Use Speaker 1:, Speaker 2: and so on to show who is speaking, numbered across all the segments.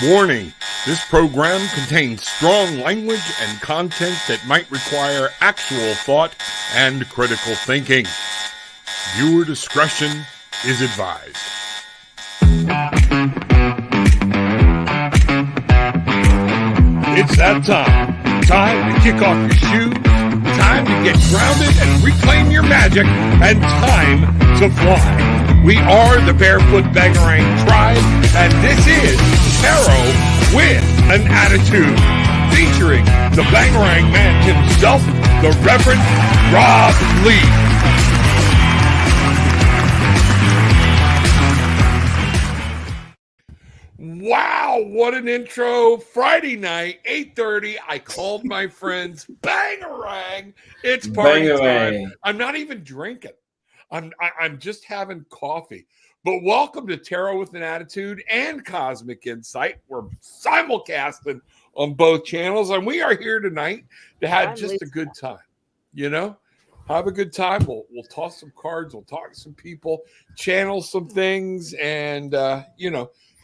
Speaker 1: Warning, this program contains strong language and content that might require actual thought and critical thinking. Viewer discretion is advised. It's that time. Time to kick off your shoes, time to get grounded and reclaim your magic, and time to fly. We are the Barefoot Bangarang Tribe, and this is Tarot with an Attitude, featuring the Bangarang man himself, the Reverend Rob Lee. Wow, what an intro. Friday night, 8:30. I called my friends. Bangarang. It's party time. I'm not even drinking. I'm just having coffee. But welcome to Tarot with an Attitude and Cosmic Insight. We're simulcasting on both channels, and we are here tonight to have just a good time. You know, have a good time. We'll toss some cards. We'll talk to some people, channel some things, and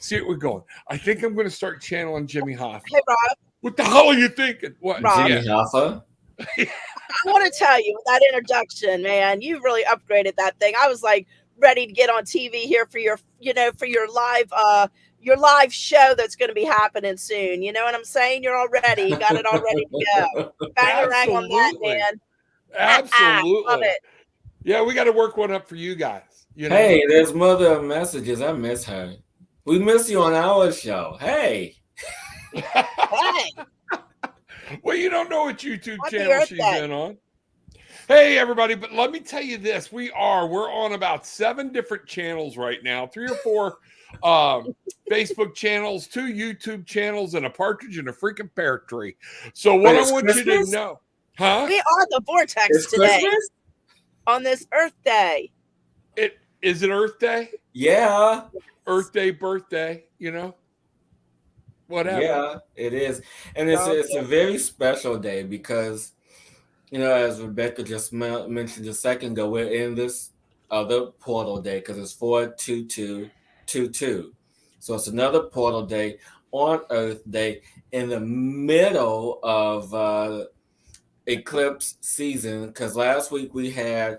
Speaker 1: see what we're going. I think I'm going to start channeling Jimmy Hoffa.
Speaker 2: Hey, Rob.
Speaker 1: What the hell are you thinking? What?
Speaker 2: Rob.
Speaker 3: Jimmy Hoffa?
Speaker 2: I want to tell you, with that introduction, man, you really upgraded that thing. I was like ready to get on TV here for your live show that's going to be happening soon. You know what I'm saying? You're all ready. You got it all ready to go. Bangarang on that, man.
Speaker 1: Absolutely.
Speaker 2: Love it.
Speaker 1: Yeah, we got to work one up for you guys. You know?
Speaker 3: Hey, there's Mother of Messages. I miss her. We miss you on our show. Hey.
Speaker 2: Hey.
Speaker 1: Well, you don't know what YouTube channel she's in on. Hey, everybody, but let me tell you this. We're on about 7 different channels right now, 3 or 4 Facebook channels, 2 YouTube channels, and a partridge in a freaking pear tree. So what I want you to know, huh?
Speaker 2: We are the vortex
Speaker 3: It's
Speaker 2: today
Speaker 3: Christmas?
Speaker 2: on this Earth Day.
Speaker 1: Is it Earth Day?
Speaker 3: Yeah.
Speaker 1: Earth Day, birthday, whatever.
Speaker 3: Yeah, it is. And it's a very special day because, as Rebecca just mentioned a second ago, we're in this other portal day because it's 4/22/22. So it's another portal day on Earth Day in the middle of eclipse season, because last week we had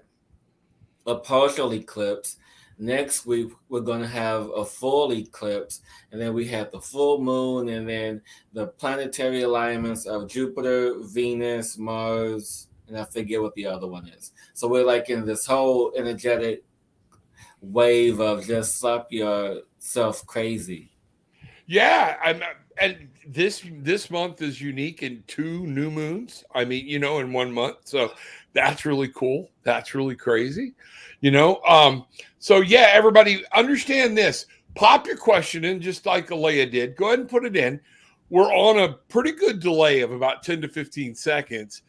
Speaker 3: a partial eclipse. Next week, we're going to have a full eclipse, and then we have the full moon, and then the planetary alignments of Jupiter, Venus, Mars, and I forget what the other one is. So we're like in this whole energetic wave of just slap yourself crazy.
Speaker 1: Yeah, and this month is unique in 2 new moons. I mean, in 1 month. So that's really cool. That's really crazy. So yeah, everybody understand this. Pop your question in just like Alea did. Go ahead and put it in. We're on a pretty good delay of about 10 to 15 seconds.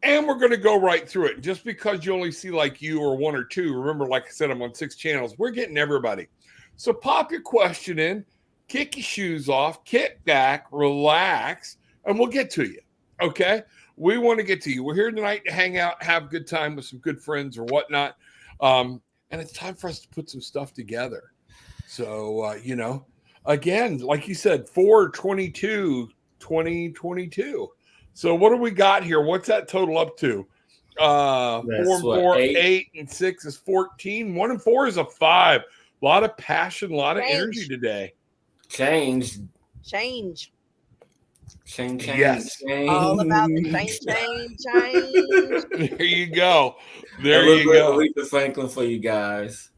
Speaker 1: And we're going to go right through it. Just because you only see like you or 1 or 2, remember, like I said, I'm on 6 channels. We're getting everybody. So pop your question in, kick your shoes off, kick back, relax, and we'll get to you. Okay? We want to get to you. We're here tonight to hang out, have a good time with some good friends or whatnot. And it's time for us to put some stuff together. So, again, like you said, 4/22/2022. So what do we got here? What's that total up to? 4 and 4, 8 and 6 is 14. 1 and 4 is a 5. A lot of passion, a lot of energy today.
Speaker 3: Change.
Speaker 1: Yes.
Speaker 3: Change.
Speaker 2: All about the change.
Speaker 1: There you go. There you go.
Speaker 3: Aretha Franklin for you guys.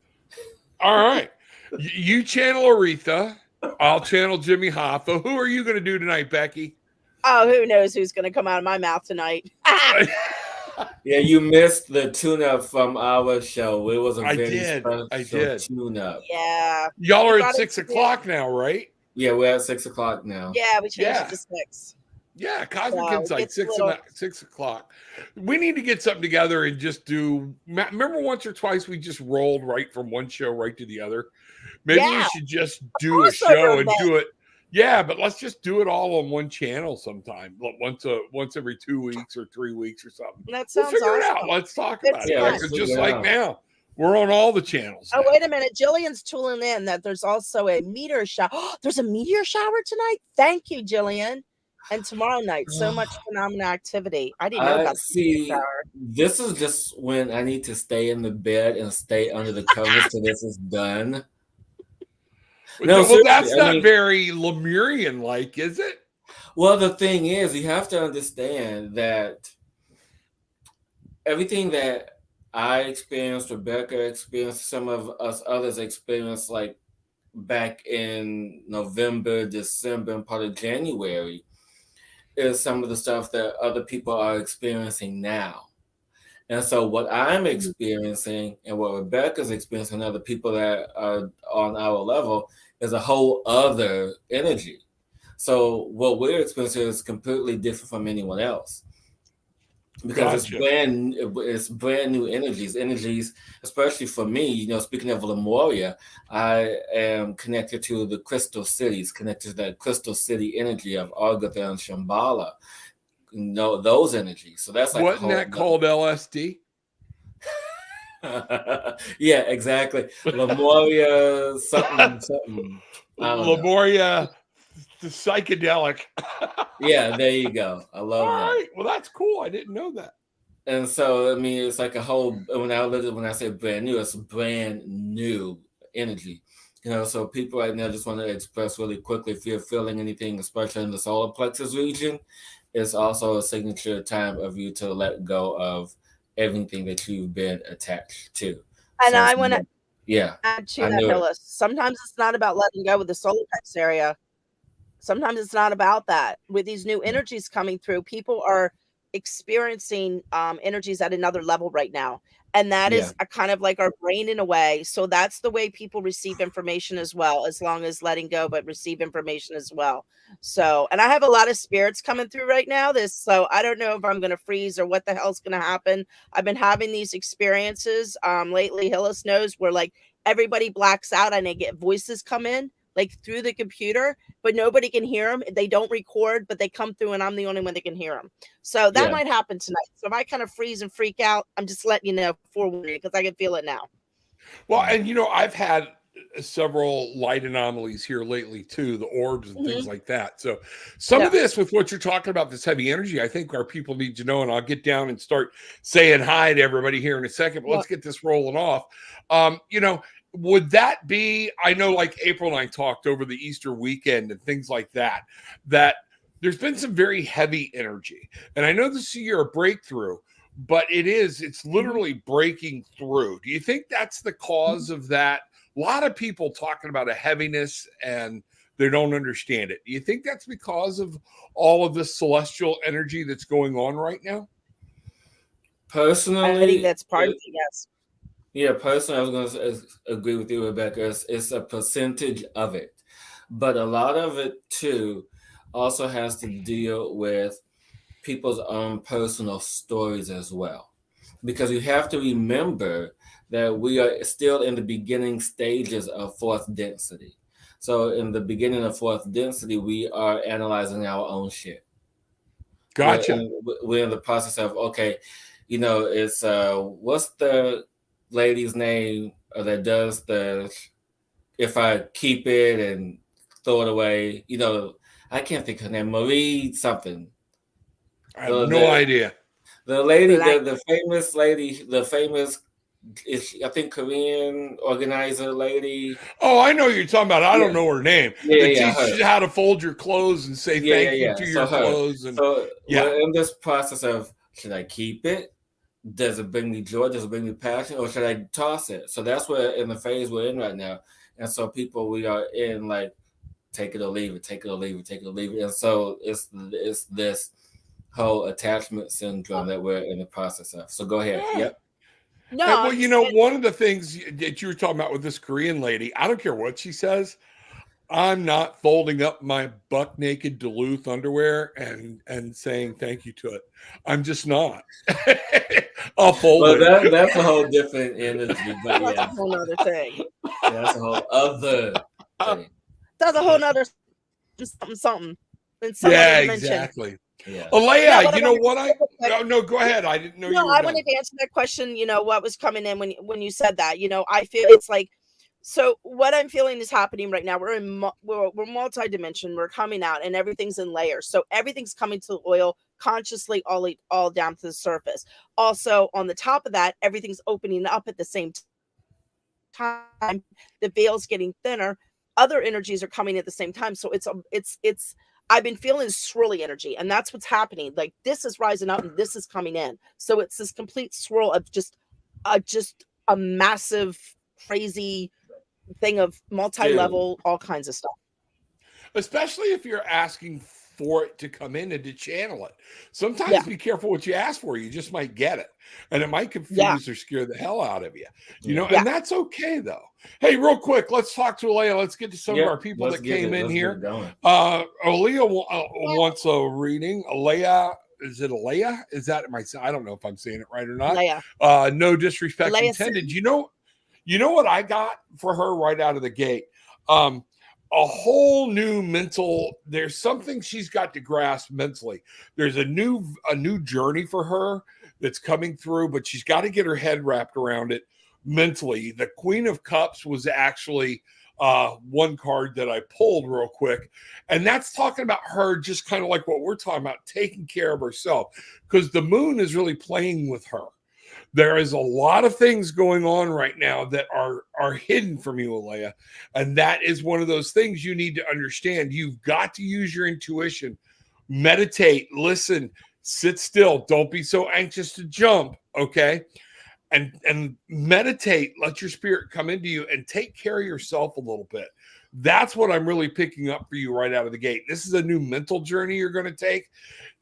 Speaker 1: All right. You channel Aretha. I'll channel Jimmy Hoffa. Who are you going to do tonight, Becky?
Speaker 2: Oh, who knows who's going to come out of my mouth tonight?
Speaker 3: Yeah, you missed the tune-up from our show. It was a very special tune-up.
Speaker 2: Yeah.
Speaker 1: Y'all are at 6 o'clock now, right?
Speaker 3: Yeah, we're at 6 o'clock now.
Speaker 2: Yeah, we changed it to 6.
Speaker 1: Yeah, Cosmic
Speaker 2: So it
Speaker 1: Insight,
Speaker 2: gets a little
Speaker 1: 6 o'clock. We need to get something together and just do. Remember, once or twice we just rolled right from one show right to the other. Maybe we
Speaker 2: yeah,
Speaker 1: should just do a
Speaker 2: crossover
Speaker 1: show and
Speaker 2: event.
Speaker 1: do it. Yeah, but let's just do it all on one channel sometime. Once every 2 weeks or 3 weeks or something.
Speaker 2: That
Speaker 1: We'll
Speaker 2: sounds
Speaker 1: figure it
Speaker 2: awesome.
Speaker 1: out. Let's talk
Speaker 2: It's
Speaker 1: about it.
Speaker 3: Yeah,
Speaker 1: Yeah,
Speaker 2: fun.
Speaker 3: let's
Speaker 1: just
Speaker 3: figure it
Speaker 1: like
Speaker 3: out.
Speaker 1: now, we're on all the channels.
Speaker 2: Oh,
Speaker 1: now.
Speaker 2: wait a minute. Jillian's tooling in that there's also a meteor shower. There's a meteor shower tonight. Thank you, Jillian. And tomorrow night, so much phenomenal activity. I didn't know
Speaker 3: I
Speaker 2: about the meteor
Speaker 3: see.
Speaker 2: shower.
Speaker 3: This is just when I need to stay in the bed and stay under the covers till this is done. No,
Speaker 1: Well,
Speaker 3: seriously,
Speaker 1: that's
Speaker 3: I
Speaker 1: not
Speaker 3: mean,
Speaker 1: very Lemurian like, is it?
Speaker 3: well, the thing is, you have to understand that everything that I experienced, Rebecca experienced, some of us others experienced, like back in November, December, and part of January, is some of the stuff that other people are experiencing now. And so, what I'm experiencing and what Rebecca's experiencing, and other people that are on our level, is a whole other energy. So, what we're experiencing is completely different from anyone else because
Speaker 1: Gotcha.
Speaker 3: it's brand new energies, especially for me. You know, speaking of Lemuria, I am connected to the crystal cities, connected to that crystal city energy of Argatha and Shambhala. You know, those energies. So that's like a
Speaker 1: Wasn't
Speaker 3: whole
Speaker 1: that called LSD?
Speaker 3: yeah, exactly. Lemuria, something. I don't know.
Speaker 1: Lemuria, the psychedelic.
Speaker 3: Yeah, there you go. I love
Speaker 1: All
Speaker 3: that.
Speaker 1: right. Well, that's cool. I didn't know that.
Speaker 3: And so, I mean, it's like a whole. When I say brand new, it's brand new energy. You know, so people right now just want to express really quickly if you're feeling anything, especially in the solar plexus region, it's also a signature time of you to let go of everything that you've been attached to.
Speaker 2: And
Speaker 3: So,
Speaker 2: I want to
Speaker 3: yeah,
Speaker 2: add to
Speaker 3: I
Speaker 2: that,
Speaker 3: knew it.
Speaker 2: Hillis. Sometimes it's not about letting go with the solar plex area. Sometimes it's not about that. With these new energies coming through, people are experiencing energies at another level right now. And that
Speaker 3: Yeah,
Speaker 2: is a kind of like our brain in a way. So that's the way people receive information as well, as long as letting go, but receive information as well. So, and I have a lot of spirits coming through right now. So I don't know if I'm going to freeze or what the hell's going to happen. I've been having these experiences lately. Hillis knows where like everybody blacks out and I get voices come in like through the computer, but nobody can hear them. They don't record, but they come through and I'm the only one that can hear them. So that
Speaker 3: yeah.
Speaker 2: might happen tonight. So if I kind of freeze and freak out, I'm just letting you know forewarning because I can feel it now.
Speaker 1: Well, and I've had several light anomalies here lately too, the orbs and things like that. So some of this with what you're talking about, this heavy energy, I think our people need to know, and I'll get down and start saying hi to everybody here in a second, but let's get this rolling off. Would that be, I know like April and I talked over the Easter weekend and things like that, that there's been some very heavy energy. And I know this is a year of breakthrough, but it's literally breaking through. Do you think that's the cause of that? A lot of people talking about a heaviness and they don't understand it. Do you think that's because of all of this celestial energy that's going on right now?
Speaker 3: Personally,
Speaker 2: I think that's part of it, yes.
Speaker 3: Yeah, personally, I was going to agree with you, Rebecca. It's a percentage of it. But a lot of it, too, also has to deal with people's own personal stories as well. Because you have to remember that we are still in the beginning stages of fourth density. So in the beginning of fourth density, we are analyzing our own shit.
Speaker 1: Gotcha.
Speaker 3: We're in the process of, okay, it's what's the lady's name that does the if I keep it and throw it away, I can't think of her name. Marie something.
Speaker 1: I have no idea.
Speaker 3: The lady, the famous lady, I think Korean organizer lady.
Speaker 1: Oh, I know who you're talking about. I don't know her name. That teaches you how to fold your clothes and say thank you to your clothes. And
Speaker 3: we're in this process of, should I keep it? Does it bring me joy? Does it bring me passion? Or should I toss it? So that's where in the phase we're in right now. And so we are in like, take it or leave it, take it or leave it, take it or leave it. And so it's this whole attachment syndrome that we're in the process of. So go ahead. Yep.
Speaker 1: No, well, one of the things that you were talking about with this Korean lady, I don't care what she says. I'm not folding up my buck naked Duluth underwear and saying thank you to it. I'm just not. I'll fold
Speaker 3: Well,
Speaker 1: it.
Speaker 3: that's a whole different energy, but
Speaker 2: That's
Speaker 3: yeah,
Speaker 2: a whole nother thing.
Speaker 3: that's a whole other thing.
Speaker 2: That's a whole nother something in some other
Speaker 1: Yeah,
Speaker 2: dimension.
Speaker 1: exactly.
Speaker 3: Yeah.
Speaker 2: Now,
Speaker 1: Alea,
Speaker 2: what I
Speaker 1: you know
Speaker 2: wanted
Speaker 1: what?
Speaker 2: to say,
Speaker 1: No, go ahead. I didn't know
Speaker 2: no,
Speaker 1: you were
Speaker 2: I
Speaker 1: done.
Speaker 2: wanted to answer that question. What was coming in when you said that? I feel it's like, so what I'm feeling is happening right now. We're multi-dimension. We're coming out, and everything's in layers. So everything's coming to the oil consciously, all down to the surface. Also, on the top of that, everything's opening up at the same time. The veil's getting thinner. Other energies are coming at the same time. So it's. I've been feeling swirly energy, and that's what's happening. Like this is rising up, and this is coming in. So it's this complete swirl of just a massive, crazy thing of multi-level, all kinds of stuff.
Speaker 1: Especially if you're asking for it to come in and to channel it. Sometimes be careful what you ask for. You just might get it. And it might confuse or scare the hell out of you. And that's okay though. Hey, real quick, let's talk to Alea. Let's get to some of our people that came in here. Alea wants a reading. Alea, is it Alea? Is that I don't know if I'm saying it right or not.
Speaker 2: Alea.
Speaker 1: No disrespect intended. You know what I got for her right out of the gate? A whole new there's something she's got to grasp mentally. There's a new journey for her that's coming through, but she's got to get her head wrapped around it mentally. The Queen of Cups was actually one card that I pulled real quick, and that's talking about her just kind of like what we're talking about, taking care of herself, because the moon is really playing with her. There is a lot of things going on right now that are hidden from you, Alea. And that is one of those things you need to understand. You've got to use your intuition, meditate, listen, sit still. Don't be so anxious to jump. Okay. And meditate, let your spirit come into you and take care of yourself a little bit. That's what I'm really picking up for you right out of the gate. This is a new mental journey you're going to take.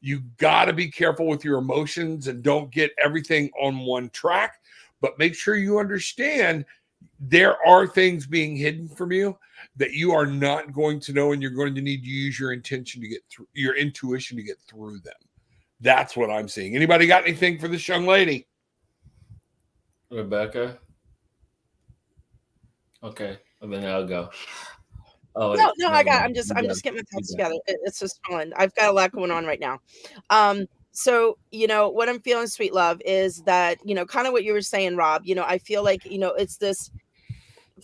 Speaker 1: You got to be careful with your emotions and don't get everything on one track, but make sure you understand there are things being hidden from you that you are not going to know, and you're going to need to use your intention to get through, your intuition to get through them. That's what I'm seeing. Anybody got anything for this young lady?
Speaker 3: Rebecca? Okay, and then I'll go.
Speaker 2: Oh, no, I'm just getting my thoughts together. It's just fun. I've got a lot going on right now. So, what I'm feeling, sweet love, is that, kind of what you were saying, Rob, I feel like, it's this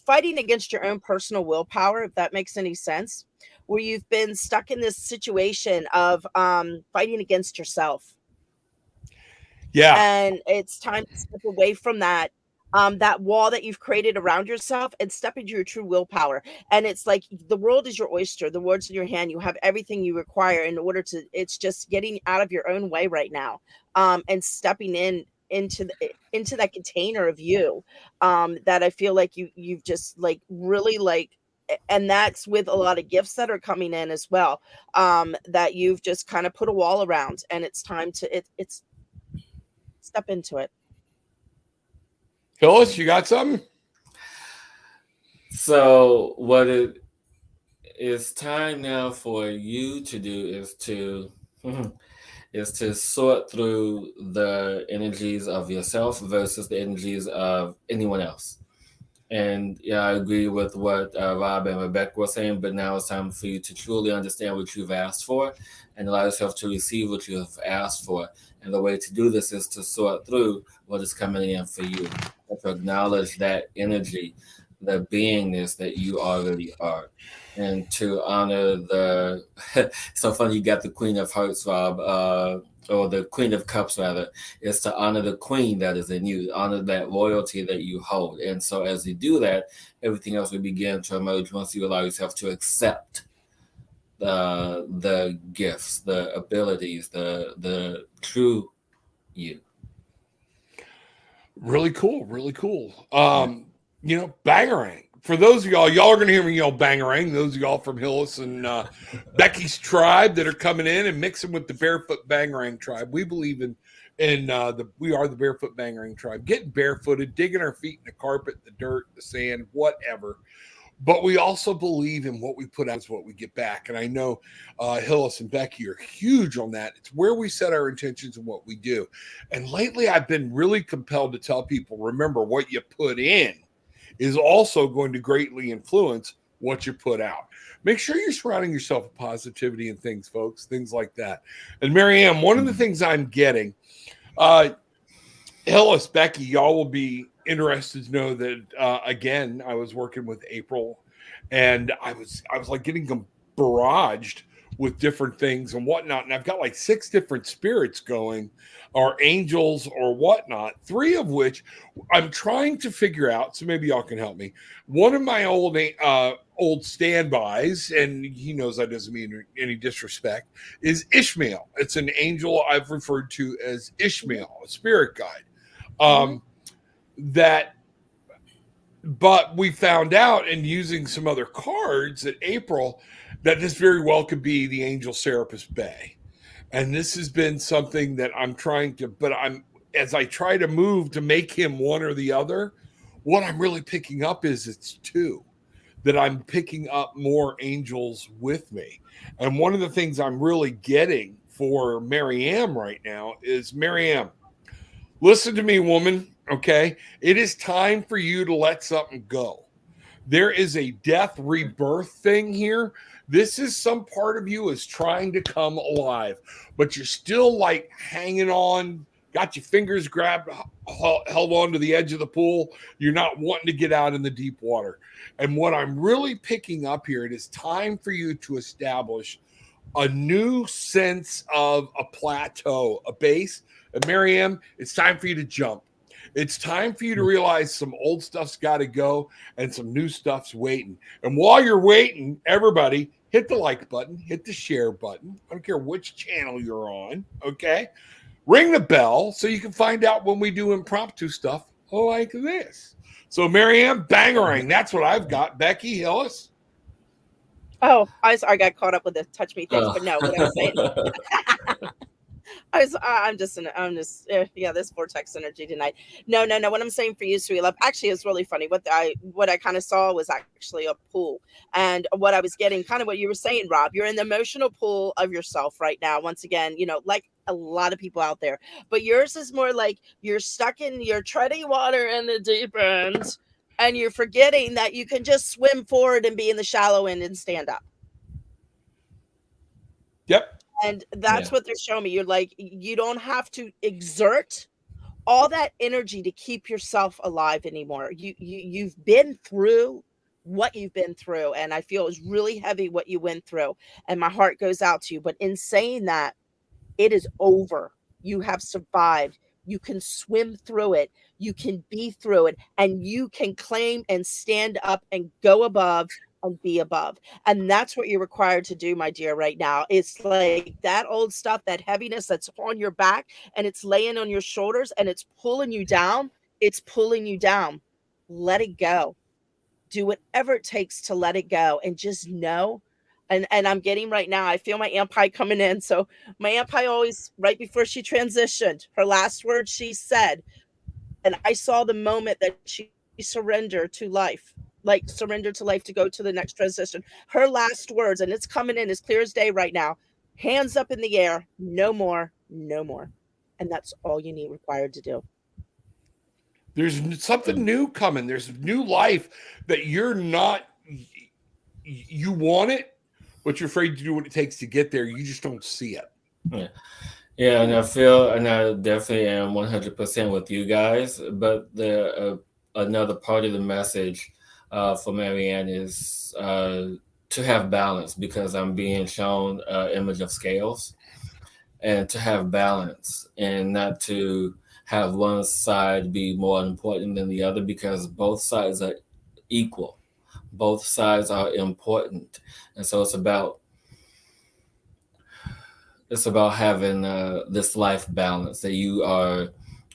Speaker 2: fighting against your own personal willpower, if that makes any sense, where you've been stuck in this situation of fighting against yourself.
Speaker 1: Yeah.
Speaker 2: And it's time to step away from that wall that you've created around yourself and step into your true willpower. And it's like the world is your oyster, the world's in your hand. You have everything you require in order to, it's just getting out of your own way right now, and stepping into that container of you, that I feel like you've just like really like, and that's with a lot of gifts that are coming in as well, that you've just kind of put a wall around, and it's time to it's step into it.
Speaker 1: Hillis, you got something?
Speaker 3: So what it is time now for you to do is to sort through the energies of yourself versus the energies of anyone else. And I agree with what Rob and Rebecca were saying, but now it's time for you to truly understand what you've asked for and allow yourself to receive what you have asked for. And the way to do this is to sort through what is coming in for you, and to acknowledge that energy, the beingness that you already are, and to honor the so funny you got the Queen of Hearts, Rob, or the Queen of Cups rather, is to honor the queen that is in you, honor that loyalty that you hold. And so as you do that, everything else will begin to emerge once you allow yourself to accept the gifts, the abilities, the true you.
Speaker 1: Really cool. Bangarang. For those of y'all are going to hear me yell Bangarang. Those of y'all from Hillis and Becky's tribe that are coming in and mixing with the Barefoot Bangarang tribe. We believe we are the Barefoot Bangarang tribe. Getting barefooted, digging our feet in the carpet, the dirt, the sand, whatever. but we also believe in what we put out is what we get back. And I know Hillis and Becky are huge on that. It's where we set our intentions and what we do. And lately, I've been really compelled to tell people, remember, what you put in is also going to greatly influence what you put out. Make sure you're surrounding yourself with positivity and things, folks, things like that. And Marianne, one of the things I'm getting, Hillis, Becky, y'all will be interested to know that again, I was working with April, and I was like getting them barraged with different things and whatnot. And I've got like 6 different spirits going, or angels or whatnot, 3 of which I'm trying to figure out. So maybe y'all can help me. One of my old standbys, and he knows that doesn't mean any disrespect, is Ishmael. It's an angel I've referred to as Ishmael, a spirit guide. But we found out in using some other cards at April that this very well could be the angel Serapis Bay. And this has been something that I'm trying to, but as I try to move to make him one or the other, what I'm really picking up is it's 2, that I'm picking up more angels with me. And one of the things I'm really getting for Marianne right now is, Marianne, listen to me, woman, okay? It is time for you to let something go. There is a death rebirth thing here. This is some part of you is trying to come alive, but you're still like hanging on, got your fingers grabbed, held on to the edge of the pool. You're not wanting to get out in the deep water. And what I'm really picking up here, it is time for you to establish a new sense of a plateau, a base. And Miriam, it's time for you to jump. It's time for you to realize some old stuff's got to go and some new stuff's waiting. And while you're waiting, everybody hit the like button, hit the share button. I don't care which channel you're on, okay? Ring the bell so you can find out when we do impromptu stuff like this. So, Marianne, bangerang, that's what I've got. Becky, Hillis?
Speaker 2: Oh, I got caught up with the touch me things, but no, what I'm saying. I'm just this vortex energy tonight. No. What I'm saying for you, sweet love, actually is really funny. What I kind of saw was actually a pool, and what I was getting, kind of what you were saying, Rob. You're in the emotional pool of yourself right now. Once again, like a lot of people out there, but yours is more like you're treading water in the deep end, and you're forgetting that you can just swim forward and be in the shallow end and stand up.
Speaker 1: Yep.
Speaker 2: And that's what they're showing me. You're like, you don't have to exert all that energy to keep yourself alive anymore. You've been through what you've been through. And I feel it's really heavy what you went through. And my heart goes out to you. But in saying that, it is over. You have survived. You can swim through it. You can be through it. And you can claim and stand up and go above and be above. And that's what you're required to do, my dear, right now. It's like that old stuff, that heaviness that's on your back and it's laying on your shoulders and it's pulling you down. It's pulling you down. Let it go. Do whatever it takes to let it go and just know. And I'm getting right now, I feel my Aunt Pie coming in. So my Aunt Pie always, right before she transitioned, her last words she said, and I saw the moment that she surrendered to life. Like surrender to life to go to the next transition. Her last words, and it's coming in as clear as day right now. Hands up in the air. No more. No more. And that's all you need required to do.
Speaker 1: There's something new coming. There's new life that you're not, you want it, but you're afraid to do what it takes to get there. You just don't see it.
Speaker 3: Yeah, and I definitely am 100% with you guys. But another part of the message for Marianne is to have balance, because I'm being shown an image of scales, and to have balance and not to have one side be more important than the other, because both sides are equal. Both sides are important. And so it's about having this life balance that you are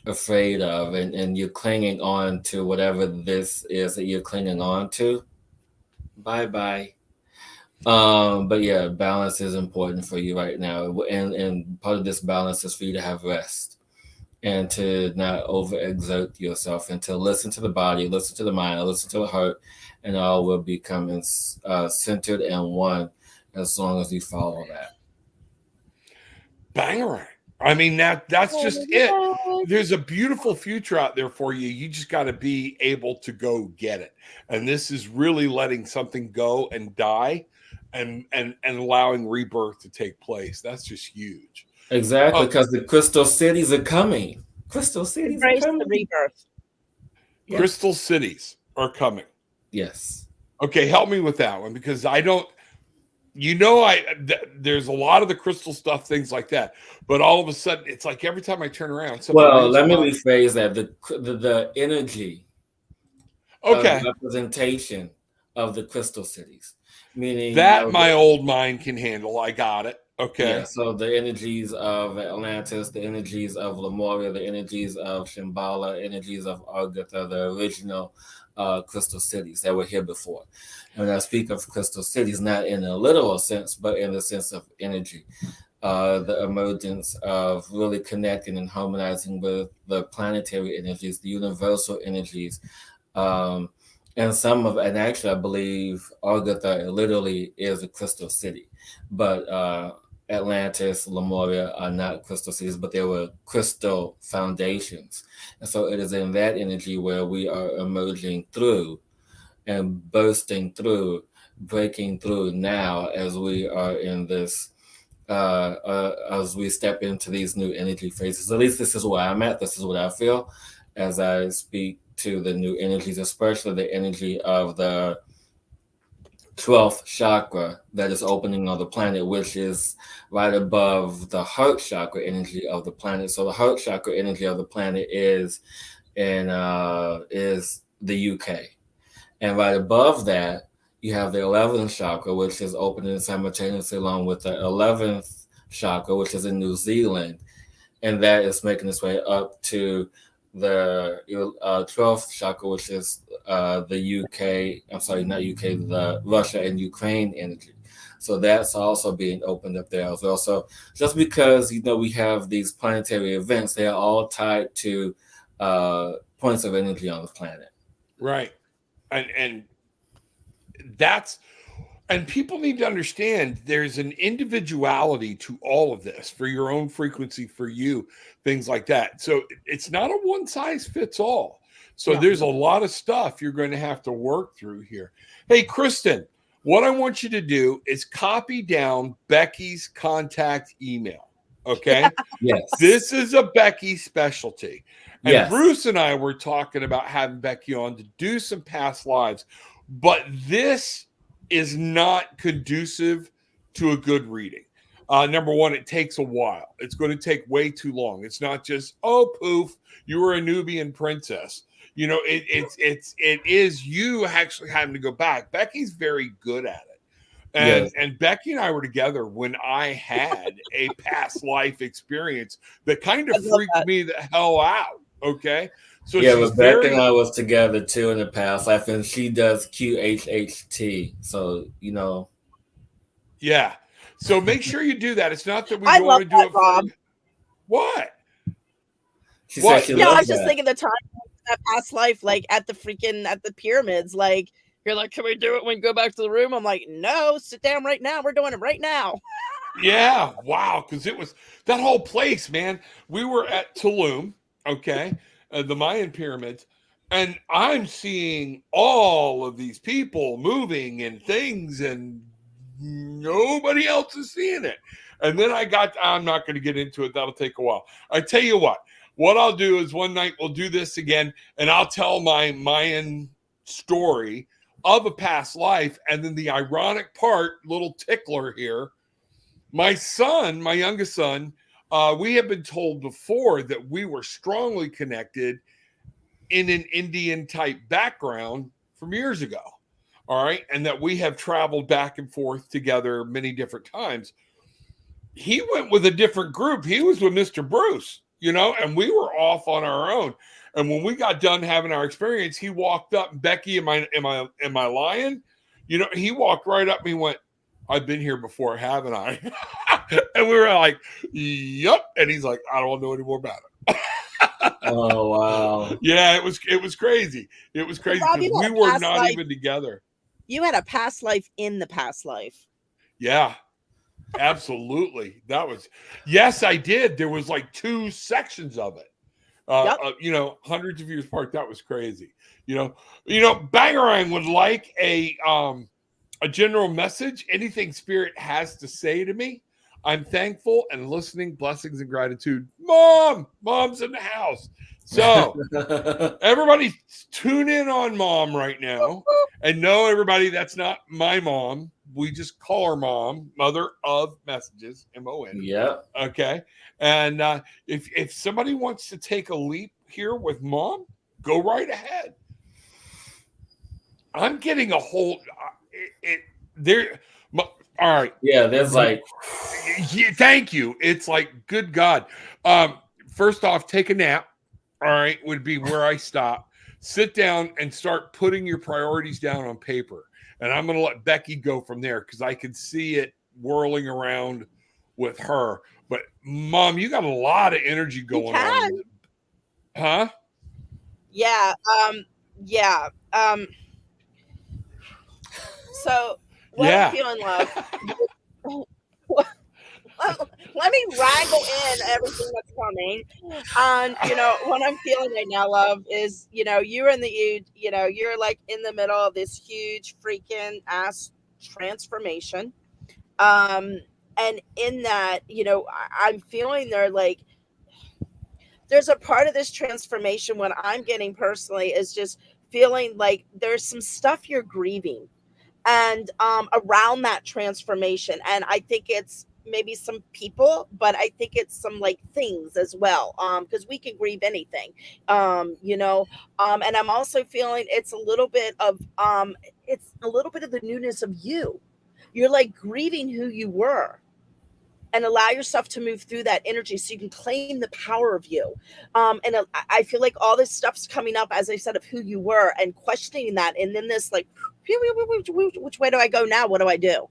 Speaker 3: afraid of, and you're clinging on to whatever this is that you're clinging on to. Bye. But yeah, balance is important for you right now. And part of this balance is for you to have rest. and to not overexert yourself, and to listen to the body, listen to the mind, listen to the heart, and all will become centered and one as long as you follow that.
Speaker 1: Bangarang. I mean, that's just it. There's a beautiful future out there for you. You just got to be able to go get it. And this is really letting something go and die and allowing rebirth to take place. That's just huge.
Speaker 3: Exactly, because the crystal cities are coming. Crystal cities
Speaker 2: Embrace
Speaker 3: are coming.
Speaker 2: the rebirth.
Speaker 1: Crystal cities are coming.
Speaker 3: Yes.
Speaker 1: Okay, help me with that one, because I don't, there's a lot of the crystal stuff, things like that, but all of a sudden it's like every time I turn around,
Speaker 3: well, let me rephrase that. The energy,
Speaker 1: okay,
Speaker 3: representation of the crystal cities, meaning
Speaker 1: that my old mind can handle. I got it. Okay.
Speaker 3: Yeah, so the energies of Atlantis, the energies of Lemuria, the energies of Shambhala, energies of Agartha, the original crystal cities that were here before. And when I speak of crystal cities, not in a literal sense, but in the sense of energy, the emergence of really connecting and harmonizing with the planetary energies, the universal energies, and actually, I believe Agartha literally is a crystal city, but Atlantis, Lemuria are not crystal cities, but they were crystal foundations. And so it is in that energy where we are emerging through and bursting through, breaking through now as we are in this, as we step into these new energy phases. At least this is where I'm at. This is what I feel as I speak to the new energies, especially the energy of the 12th chakra that is opening on the planet, which is right above the heart chakra energy of the planet. So the heart chakra energy of the planet is the UK, and right above that you have the 11th chakra, which is opening simultaneously along with the 11th chakra, which is in New Zealand, and that is making its way up to the 12th chakra, which is the UK, I'm sorry, not UK, the Russia and Ukraine energy. So that's also being opened up there as well. So just because, we have these planetary events, they are all tied to points of energy on the planet.
Speaker 1: Right. And people need to understand there's an individuality to all of this for your own frequency, for you, things like that. So it's not a one size fits all. So there's a lot of stuff you're going to have to work through here. Hey, Kristen, what I want you to do is copy down Becky's contact email. Okay.
Speaker 3: Yes.
Speaker 1: This is a Becky specialty. And
Speaker 3: yes.
Speaker 1: Bruce and I were talking about having Becky on to do some past lives, but this is not conducive to a good reading. Number one, it takes a while. It's going to take way too long. It's not just, oh, poof, you were a Nubian princess. It is you actually having to go back. Becky's very good at it. And Becky and I were together when I had a past life experience that kind of freaked me the hell out. Okay. So
Speaker 3: Rebecca and I was together too in the past life, and she does QHHT. So,
Speaker 1: Yeah. So make sure you do that. It's not that we don't want to do it for what?
Speaker 3: I
Speaker 2: was just thinking the time that past life, like at the pyramids, like you're like, can we do it when we go back to the room? I'm like, no, sit down right now. We're doing it right now.
Speaker 1: Yeah. Wow. Because it was that whole place, man. We were at Tulum, okay, the Mayan pyramids, and I'm seeing all of these people moving and things, and nobody else is seeing it. And then I'm not going to get into it. That'll take a while. I tell you what I'll do is one night we'll do this again, and I'll tell my Mayan story of a past life. And then the ironic part, little tickler here, my youngest son, we have been told before that we were strongly connected in an Indian type background from years ago. All right. And that we have traveled back and forth together many different times. He went with a different group. He was with Mr. Bruce, and we were off on our own. And when we got done having our experience, he walked up, Becky, am I lying? He walked right up and he went, I've been here before, haven't I? And we were like, yep. And he's like, I don't want to know any more about it.
Speaker 3: Oh wow.
Speaker 1: Yeah, it was crazy. It was crazy
Speaker 2: Rob,
Speaker 1: because
Speaker 2: you
Speaker 1: we
Speaker 2: had a
Speaker 1: were
Speaker 2: past
Speaker 1: not
Speaker 2: life.
Speaker 1: even together.
Speaker 2: You had a past life in the past life.
Speaker 1: Yeah, absolutely. That was, yes, I did. There was like 2 sections of it.
Speaker 2: Yep.
Speaker 1: Hundreds of years apart. That was crazy. Bangarang would like a general message. Anything spirit has to say to me, I'm thankful and listening. Blessings and gratitude. Mom's in the house. So everybody tune in on Mom right now, and know, everybody, that's not my mom. We just call her Mom, Mother of Messages, MON.
Speaker 3: Yep.
Speaker 1: Okay. And if somebody wants to take a leap here with Mom, go right ahead. I'm getting a whole there. All right.
Speaker 3: Yeah, there's like,
Speaker 1: Thank you. It's like, good God. First off, take a nap. All right, would be where I stop. Sit down and start putting your priorities down on paper. And I'm going to let Becky go from there because I can see it whirling around with her. But Mom, you got a lot of energy going on. Huh?
Speaker 2: Yeah. Yeah. So what I'm feeling, love. Let me wrangle in everything that's coming. And what I'm feeling right now, love, is you're like in the middle of this huge freaking ass transformation. And in that, I'm feeling there's a part of this transformation, what I'm getting personally is just feeling like there's some stuff you're grieving and around that transformation. And I think it's maybe some people, but I think it's some like things as well, because we can grieve anything, and I'm also feeling it's a little bit of the newness of you. You're like grieving who you were, and allow yourself to move through that energy so you can claim the power of you. And I feel like all this stuff's coming up, as I said, of who you were and questioning that. And then this like, which way do I go now? What do I do?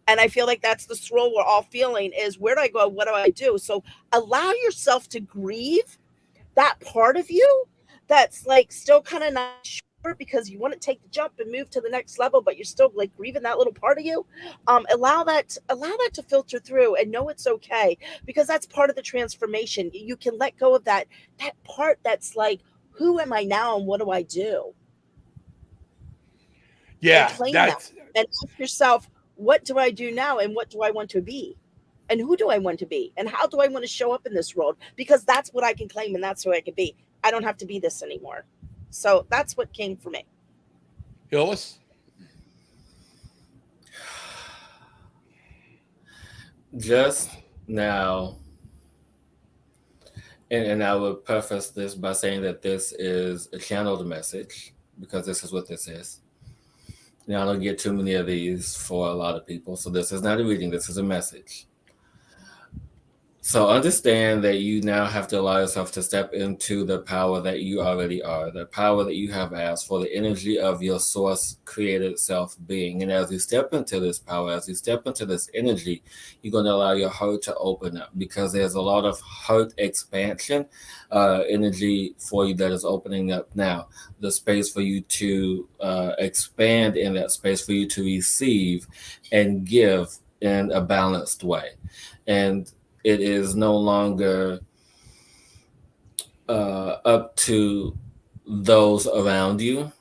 Speaker 2: And I feel like that's the swirl we're all feeling is, where do I go? What do I do? So allow yourself to grieve that part of you that's like still kind of not sure, because you want to take the jump and move to the next level, but you're still like grieving that little part of you. Allow that to filter through and know it's okay, because that's part of the transformation. You can let go of that part that's like, who am I now and what do I do?
Speaker 1: Yeah,
Speaker 2: and claim that and ask yourself, what do I do now and what do I want to be? And who do I want to be? And how do I want to show up in this world? Because that's what I can claim and that's who I can be. I don't have to be this anymore. So that's what came for me.
Speaker 1: Hillis?
Speaker 3: Just now, and I would preface this by saying that this is a channeled message, because this is what this is. Now, I don't get too many of these for a lot of people. So this is not a reading. This is a message. So understand that you now have to allow yourself to step into the power that you already are, the power that you have asked for, the energy of your source created self being. And as you step into this power, as you step into this energy, you're going to allow your heart to open up, because there's a lot of heart expansion energy for you that is opening up now. The space for you to expand in that space, for you to receive and give in a balanced way. And it is no longer up to those around you.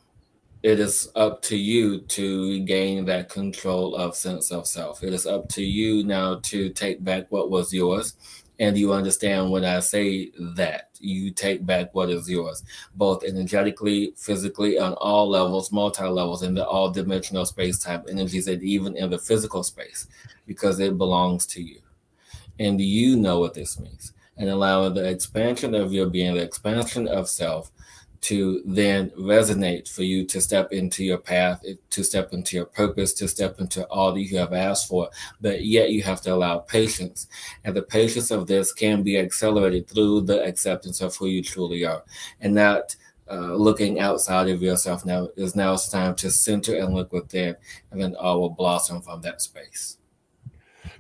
Speaker 3: It is up to you to regain that control of sense of self. It is up to you now to take back what was yours. And you understand when I say that, you take back what is yours, both energetically, physically, on all levels, multi-levels, in the all-dimensional space-time energies, and even in the physical space, because it belongs to you. And you know what this means. And allowing the expansion of your being, the expansion of self, to then resonate for you to step into your path, to step into your purpose, to step into all that you have asked for. But yet you have to allow patience. And the patience of this can be accelerated through the acceptance of who you truly are. And not looking outside of yourself. Now it's time to center and look within, and then all will blossom from that space.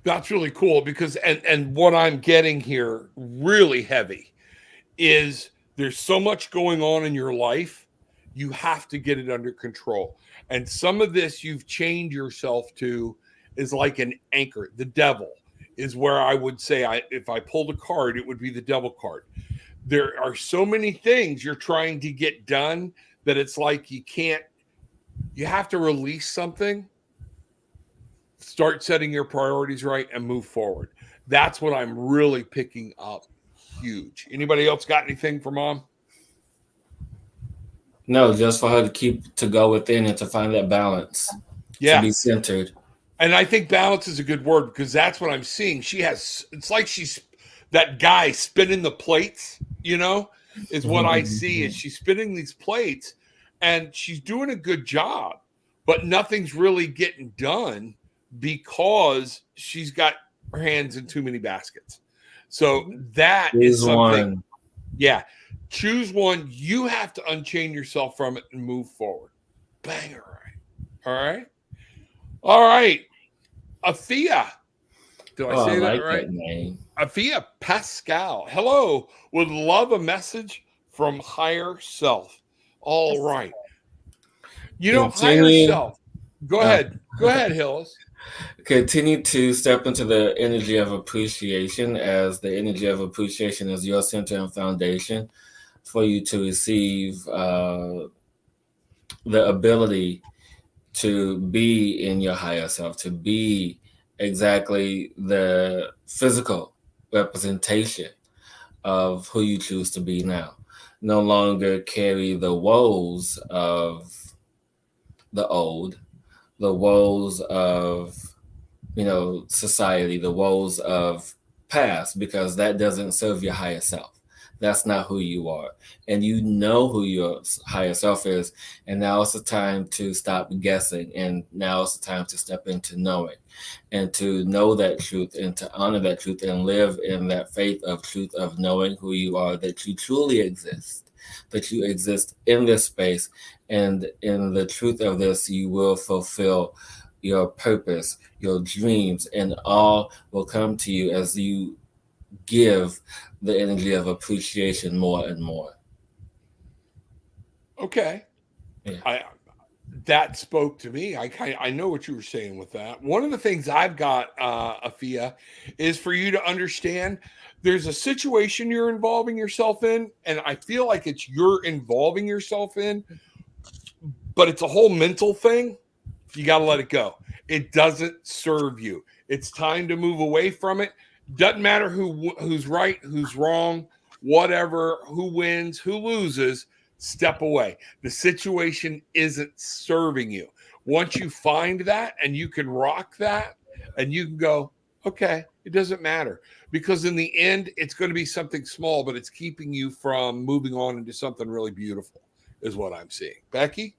Speaker 1: That's really cool, because and what I'm getting here really heavy is There's so much going on in your life. You have to get it under control. And some of this you've chained yourself to is like an anchor. The devil is where I would say, if I pulled a card, it would be the devil card. There are so many things you're trying to get done that it's like you have to release something, start setting your priorities right, and move forward. That's what I'm really picking up huge. Anybody else got anything for Mom?
Speaker 3: No, just for her to go within and to find that balance.
Speaker 1: Yeah.
Speaker 3: To be centered.
Speaker 1: And I think balance is a good word, because that's what I'm seeing. It's like she's that guy spinning the plates, is what I see. Is she's spinning these plates and she's doing a good job, but nothing's really getting done because she's got her hands in too many baskets. So that is something. Yeah. Choose one. You have to unchain yourself from it and move forward. Bang. All right. All right. Afia. Do I say that right?
Speaker 3: That name.
Speaker 1: Afia Pascal. Hello. Would love a message from higher self. All right. Higher self. Go ahead. Go ahead, Hillis.
Speaker 3: Continue to step into the energy of appreciation, as the energy of appreciation is your center and foundation for you to receive the ability to be in your higher self, to be exactly the physical representation of who you choose to be now. No longer carry the woes of the old, the woes of, society, the woes of past, because that doesn't serve your higher self. That's not who you are. And you know who your higher self is. And now it's the time to stop guessing. And now it's the time to step into knowing, and to know that truth, and to honor that truth, and live in that faith of truth of knowing who you are, that you truly exist, that you exist in this space. And in the truth of this, you will fulfill your purpose, your dreams, and all will come to you as you give the energy of appreciation more and more.
Speaker 1: Okay. Yeah. That spoke to me. I know what you were saying with that. One of the things I've got, Afia, is for you to understand there's a situation you're involving yourself in, and I feel like it's you're involving yourself in, but it's a whole mental thing. You got to let it go. It doesn't serve you. It's time to move away from it. Doesn't matter who's right, who's wrong, whatever, who wins, who loses, step away. The situation isn't serving you. Once you find that and you can rock that and you can go, okay, it doesn't matter. Because in the end, it's going to be something small, but it's keeping you from moving on into something really beautiful, is what I'm seeing. Becky?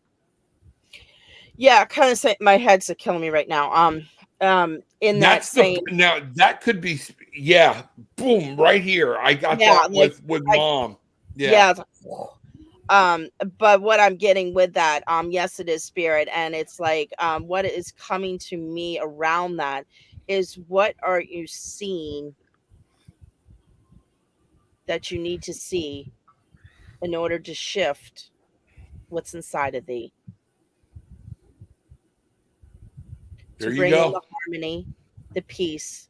Speaker 2: Yeah, kind of say my head's killing me right now. In that same,
Speaker 1: now that could be, boom, right here. I got that with Mom. Yeah.
Speaker 2: But what I'm getting with that, yes, it is spirit, and it's like, what is coming to me around that is, what are you seeing that you need to see in order to shift what's inside of thee?
Speaker 1: There
Speaker 2: to
Speaker 1: you
Speaker 2: bring
Speaker 1: go.
Speaker 2: in the harmony, the peace,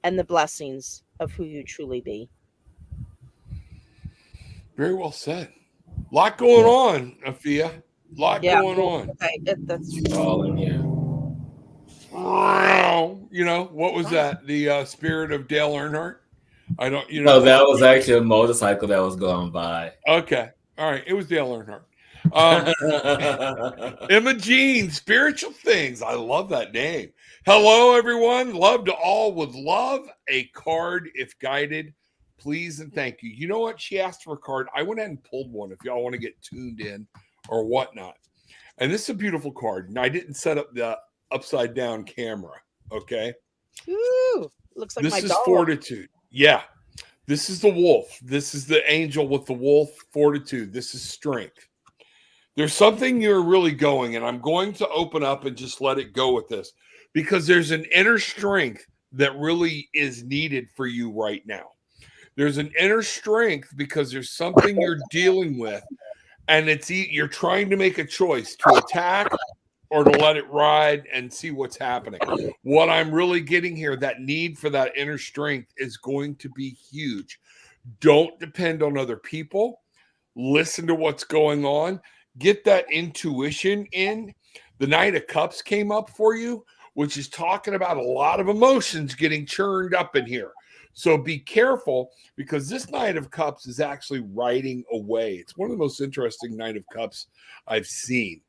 Speaker 2: and the blessings of who you truly be.
Speaker 1: Very well said. A lot going on, Afia. A lot going on.
Speaker 2: Okay, that's
Speaker 3: all in here.
Speaker 1: What was that? The spirit of Dale Earnhardt? I don't,
Speaker 3: No, that was actually a motorcycle that was going by.
Speaker 1: Okay. All right. It was Dale Earnhardt. Emma Jean, Spiritual Things. I love that name. Hello, everyone. Love to all. Would love a card if guided, please and thank you. You know what? She asked for a card. I went ahead and pulled one if y'all want to get tuned in or whatnot. And this is a beautiful card. And I didn't set up the upside down camera. Okay.
Speaker 2: Ooh, looks like
Speaker 1: this
Speaker 2: my
Speaker 1: is
Speaker 2: dog.
Speaker 1: Fortitude. Yeah. This is the wolf. This is the angel with the wolf. Fortitude. This is strength. There's something you're really going, and I'm going to open up and just let it go with this, because there's an inner strength that really is needed for you right now. There's an inner strength because there's something you're dealing with, and you're trying to make a choice to attack or to let it ride and see what's happening. What I'm really getting here, that need for that inner strength is going to be huge. Don't depend on other people. Listen to what's going on. Get that intuition in. The Knight of Cups came up for you, which is talking about a lot of emotions getting churned up in here. So be careful, because this Knight of Cups is actually riding away. It's one of the most interesting Knight of Cups I've seen.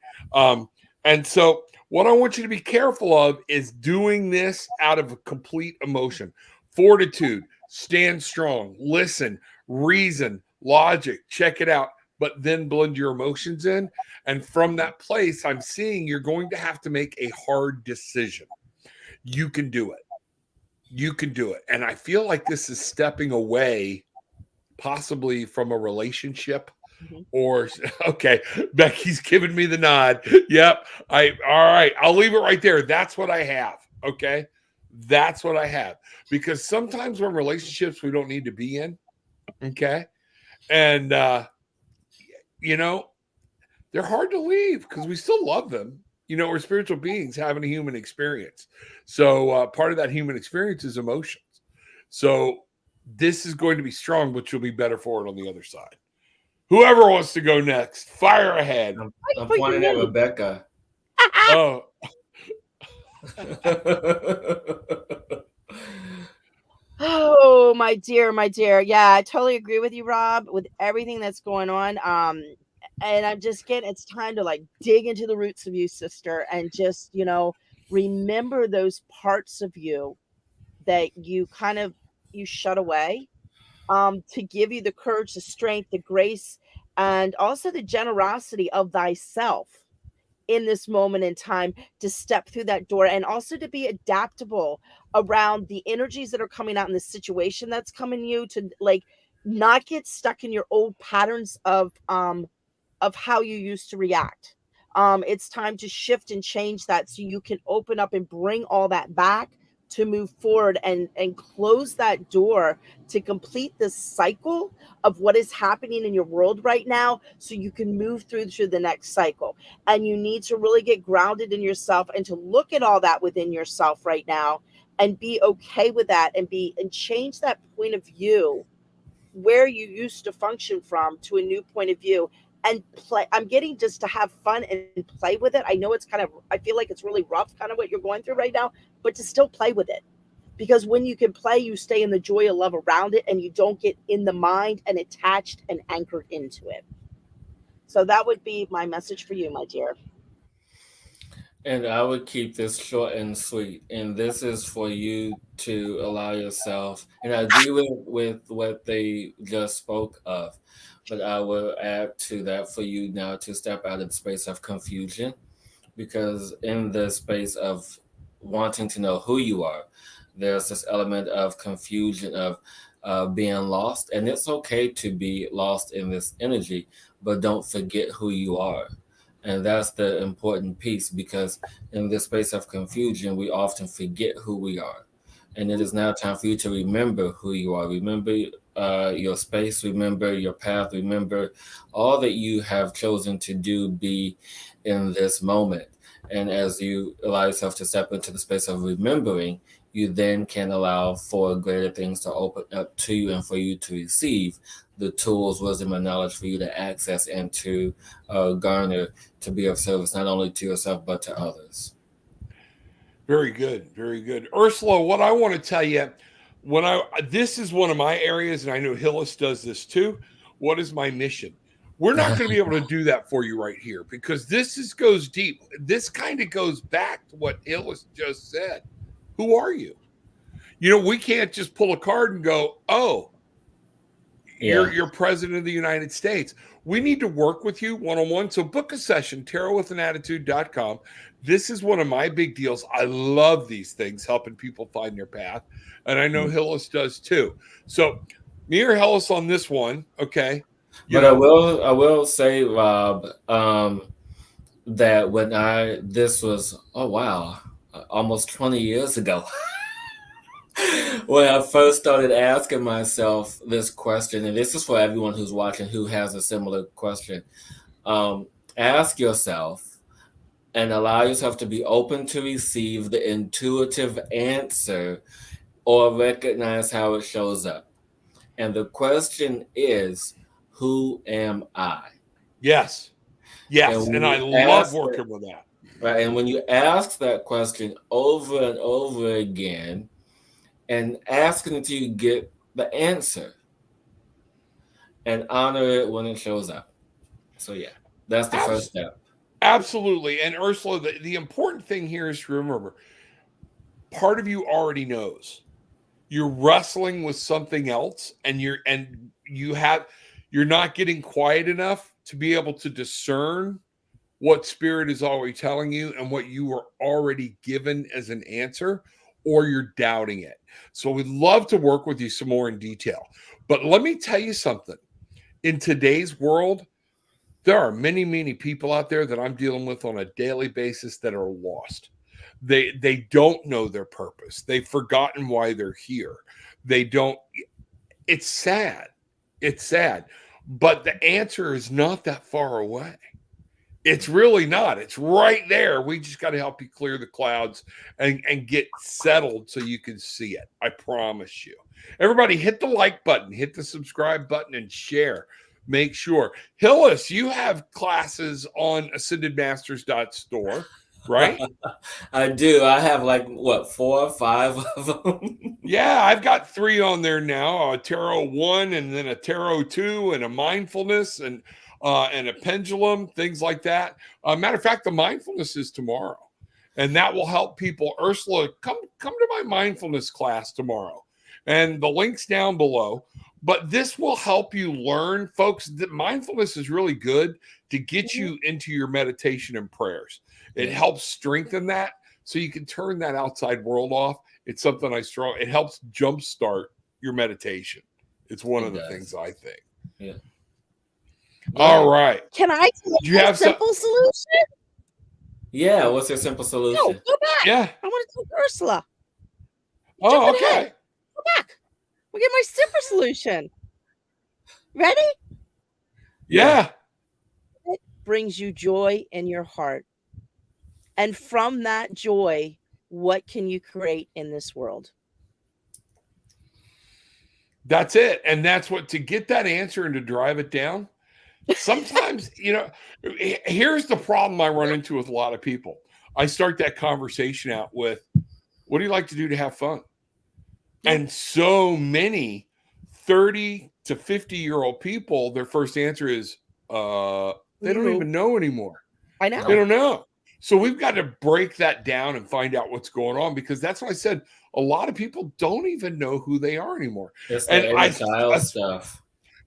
Speaker 1: And so what I want you to be careful of is doing this out of a complete emotion. Fortitude, stand strong, listen, reason, logic, check it out, but then blend your emotions in. And from that place, I'm seeing you're going to have to make a hard decision. You can do it. You can do it. And I feel like this is stepping away possibly from a relationship. Or okay, Becky's giving me the nod. Yep. All right. I'll leave it right there. That's what I have. Okay. That's what I have. Because sometimes we're in relationships we don't need to be in. Okay. And you know, they're hard to leave because we still love them. You know, we're spiritual beings having a human experience. So part of that human experience is emotions. So this is going to be strong, but you'll be better for it on the other side. Whoever wants to go next, fire ahead.
Speaker 3: I'm pointing at Rebecca.
Speaker 1: Oh.
Speaker 2: Oh, my dear, my dear. Yeah, I totally agree with you, Rob, with everything that's going on. And I'm just getting, it's time to like dig into the roots of you, sister, and just, you know, remember those parts of you that you kind of, you shut away, to give you the courage, the strength, the grace, and also the generosity of thyself in this moment in time to step through that door, and also to be adaptable around the energies that are coming out in the situation that's coming you, to like not get stuck in your old patterns of how you used to react. It's time to shift and change that so you can open up and bring all that back to move forward and close that door to complete this cycle of what is happening in your world right now, so you can move through to the next cycle. And you need to really get grounded in yourself and to look at all that within yourself right now and be okay with that, and change that point of view where you used to function from to a new point of view, and play. I'm getting just to have fun and play with it. I know it's kind of, I feel like it's really rough kind of what you're going through right now, but to still play with it, because when you can play, you stay in the joy of love around it, and you don't get in the mind and attached and anchored into it. So that would be my message for you, my dear.
Speaker 3: And I would keep this short and sweet. And this is for you to allow yourself, and I agree with what they just spoke of, but I will add to that for you now to step out of the space of confusion, because in the space of wanting to know who you are, there's this element of confusion, of being lost. And it's okay to be lost in this energy, but don't forget who you are. And that's the important piece, because in this space of confusion, we often forget who we are. And it is now time for you to remember who you are. Remember your space, remember your path, remember all that you have chosen to do, be in this moment. And as you allow yourself to step into the space of remembering, you then can allow for greater things to open up to you, and for you to receive the tools, wisdom, and knowledge for you to access and to garner, to be of service not only to yourself but to others.
Speaker 1: Very good. Very good. Ursula, what I want to tell you, this is one of my areas, and I know Hillis does this too. What is my mission? We're not going to be able to do that for you right here, because goes deep. This kind of goes back to what Hillis just said. Who are you? You know, we can't just pull a card and go, oh, you're president of the United States. We need to work with you one-on-one. So book a session, tarotwithanAttitude.com. This is one of my big deals. I love these things, helping people find their path. And I know Hillis does too. So me or Hillis on this one, okay?
Speaker 3: But I will say, Rob, that when this was, oh wow, almost 20 years ago. When I first started asking myself this question, and this is for everyone who's watching who has a similar question, ask yourself and allow yourself to be open to receive the intuitive answer or recognize how it shows up. And the question is, who am I?
Speaker 1: Yes. Yes.
Speaker 3: And
Speaker 1: And
Speaker 3: when
Speaker 1: I
Speaker 3: you
Speaker 1: love
Speaker 3: ask
Speaker 1: working with that.
Speaker 3: right, and when you ask that question over and over again, and ask it until you get the answer, and honor it when it shows up. So yeah, that's the first step.
Speaker 1: Absolutely. And Ursula, the important thing here is to remember part of you already knows. You're wrestling with something else and you're not getting quiet enough to be able to discern what spirit is already telling you and what you were already given as an answer, or you're doubting it. So we'd love to work with you some more in detail. But let me tell you something. In today's world, there are many, many people out there that I'm dealing with on a daily basis that are lost. They don't know their purpose. They've forgotten why they're here. They don't. It's sad. It's sad. But the answer is not that far away. It's really not. It's right there. We just got to help you clear the clouds and get settled so you can see it. I promise you. Everybody hit the like button, hit the subscribe button, and share. Make sure. Hillis, you have classes on ascendedmasters.store, right?
Speaker 3: I do. I have like what 4 or 5 of them.
Speaker 1: Yeah, I've got 3 on there now: a tarot 1, and then a tarot 2, and a mindfulness, and a pendulum, things like that. Matter of fact, the mindfulness is tomorrow, and that will help people. Ursula, come to my mindfulness class tomorrow, and the link's down below. But this will help you learn, folks, that mindfulness is really good to get you into your meditation and prayers. It helps strengthen that so you can turn that outside world off. It's something it helps jumpstart your meditation. It's one of the things I think.
Speaker 3: Yeah.
Speaker 1: All right.
Speaker 2: Can I take a simple solution?
Speaker 3: Yeah. What's your simple solution?
Speaker 2: No, go back.
Speaker 1: Yeah.
Speaker 2: I want to take Ursula.
Speaker 1: Oh, okay.
Speaker 2: Go back. We'll get my simple solution. Ready?
Speaker 1: Yeah.
Speaker 2: It brings you joy in your heart. And from that joy, what can you create in this world?
Speaker 1: That's it. And that's what, to get that answer and to drive it down. Sometimes, here's the problem I run into with a lot of people. I start that conversation out with, what do you like to do to have fun? And so many 30 to 50-year-old people, their first answer is, they don't even know anymore.
Speaker 2: I know.
Speaker 1: They don't know. So we've got to break that down and find out what's going on, because that's what I said. A lot of people don't even know who they are anymore.
Speaker 3: It's the child stuff.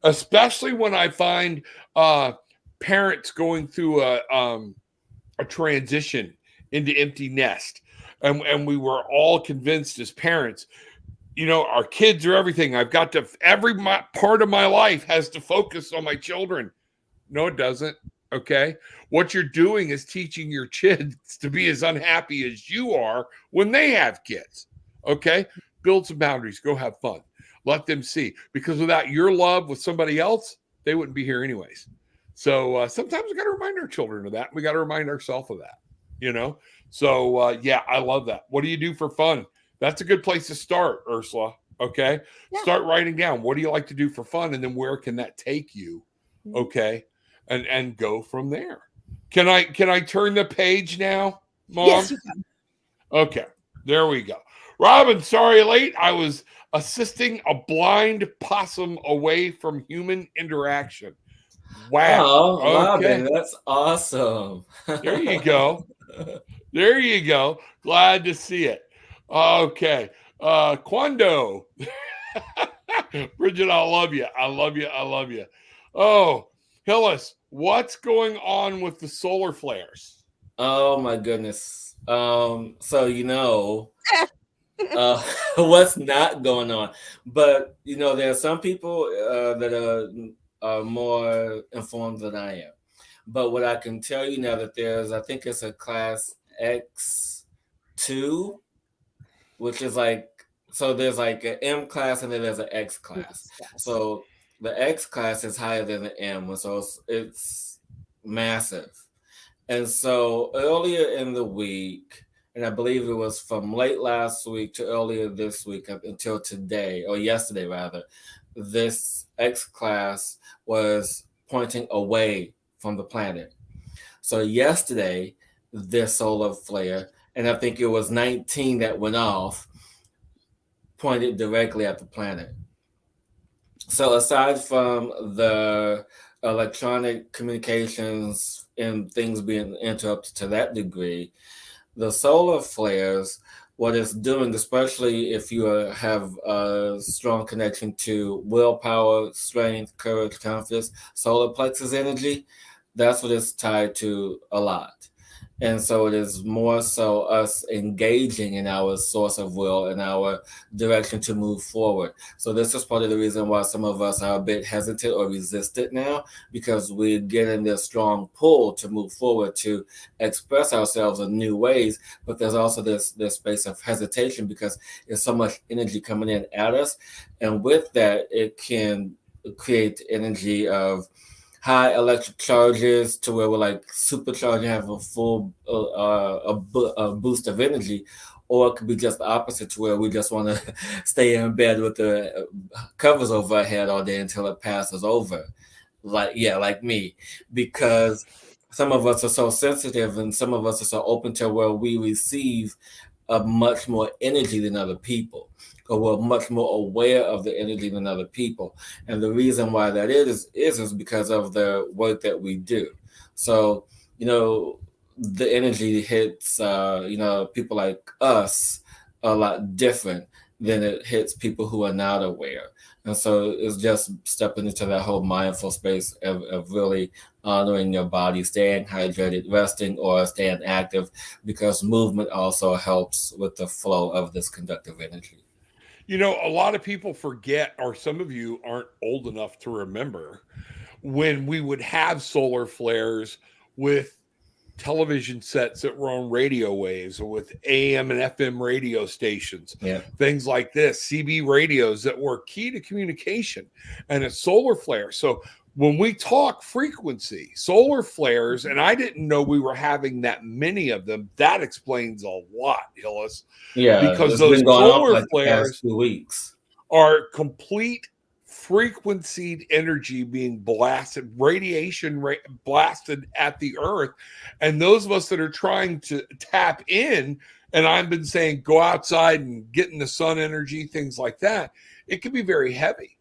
Speaker 1: Especially when I find parents going through a transition into empty nest. And we were all convinced as parents, our kids are everything. I've got to, part of my life has to focus on my children. No, it doesn't. Okay. What you're doing is teaching your kids to be as unhappy as you are when they have kids. Okay. Build some boundaries. Go have fun. Let them see. Because without your love with somebody else, they wouldn't be here anyways. So sometimes we got to remind our children of that. We got to remind ourselves of that, So yeah, I love that. What do you do for fun? That's a good place to start, Ursula. Okay. Yeah. Start writing down, what do you like to do for fun? And then where can that take you? Okay. And go from there. Can I turn the page now, Mom?
Speaker 2: Yes, you can.
Speaker 1: Okay. There we go. Robin, sorry late. I was assisting a blind possum away from human interaction. Wow.
Speaker 3: Oh, Robin, that's awesome.
Speaker 1: There you go. There you go. Glad to see it. Okay. Quando. Bridget, I love you. I love you. I love you. Oh, Hillis, what's going on with the solar flares?
Speaker 3: Oh my goodness. What's not going on. But there are some people that are more informed than I am. But what I can tell you now that I think it's a class X2, which is like So there's like an M class and then there's an X class.
Speaker 2: Yes, yes.
Speaker 3: So the X class is higher than the M, so it's massive. And so earlier in the week, and I believe it was from late last week to earlier this week up until today, or yesterday rather, this X class was pointing away from the planet. So yesterday, this solar flare, and I think it was 19 that went off, pointed directly at the planet. So aside from the electronic communications and things being interrupted to that degree, the solar flares, what it's doing, especially if you have a strong connection to willpower, strength, courage, confidence, solar plexus energy, that's what it's tied to a lot. And so it is more so us engaging in our source of will and our direction to move forward. So this is part of the reason why some of us are a bit hesitant or resistant now, because we're getting this strong pull to move forward, to express ourselves in new ways. But there's also this space of hesitation because there's so much energy coming in at us. And with that, it can create energy of high electric charges to where we're like supercharged and have a full a boost of energy, or it could be just the opposite to where we just want to stay in bed with the covers over our head all day until it passes over, like me, because some of us are so sensitive and some of us are so open to where we receive a much more energy than other people, or we're much more aware of the energy than other people. And the reason why that is because of the work that we do. So, the energy hits, people like us a lot different than it hits people who are not aware. And so it's just stepping into that whole mindful space of really honoring your body, staying hydrated, resting, or staying active, because movement also helps with the flow of this conductive energy.
Speaker 1: A lot of people forget, or some of you aren't old enough to remember, when we would have solar flares with television sets that were on radio waves, or with AM and FM radio stations, things like this, CB radios that were key to communication, and a solar flare. So when we talk frequency, solar flares, and I didn't know we were having that many of them, that explains a lot, Hillis.
Speaker 3: Yeah,
Speaker 1: because those solar flares
Speaker 3: 2 weeks
Speaker 1: are complete frequency energy being blasted, radiation blasted at the earth. And those of us that are trying to tap in, and I've been saying go outside and get in the sun energy, things like that, it can be very heavy.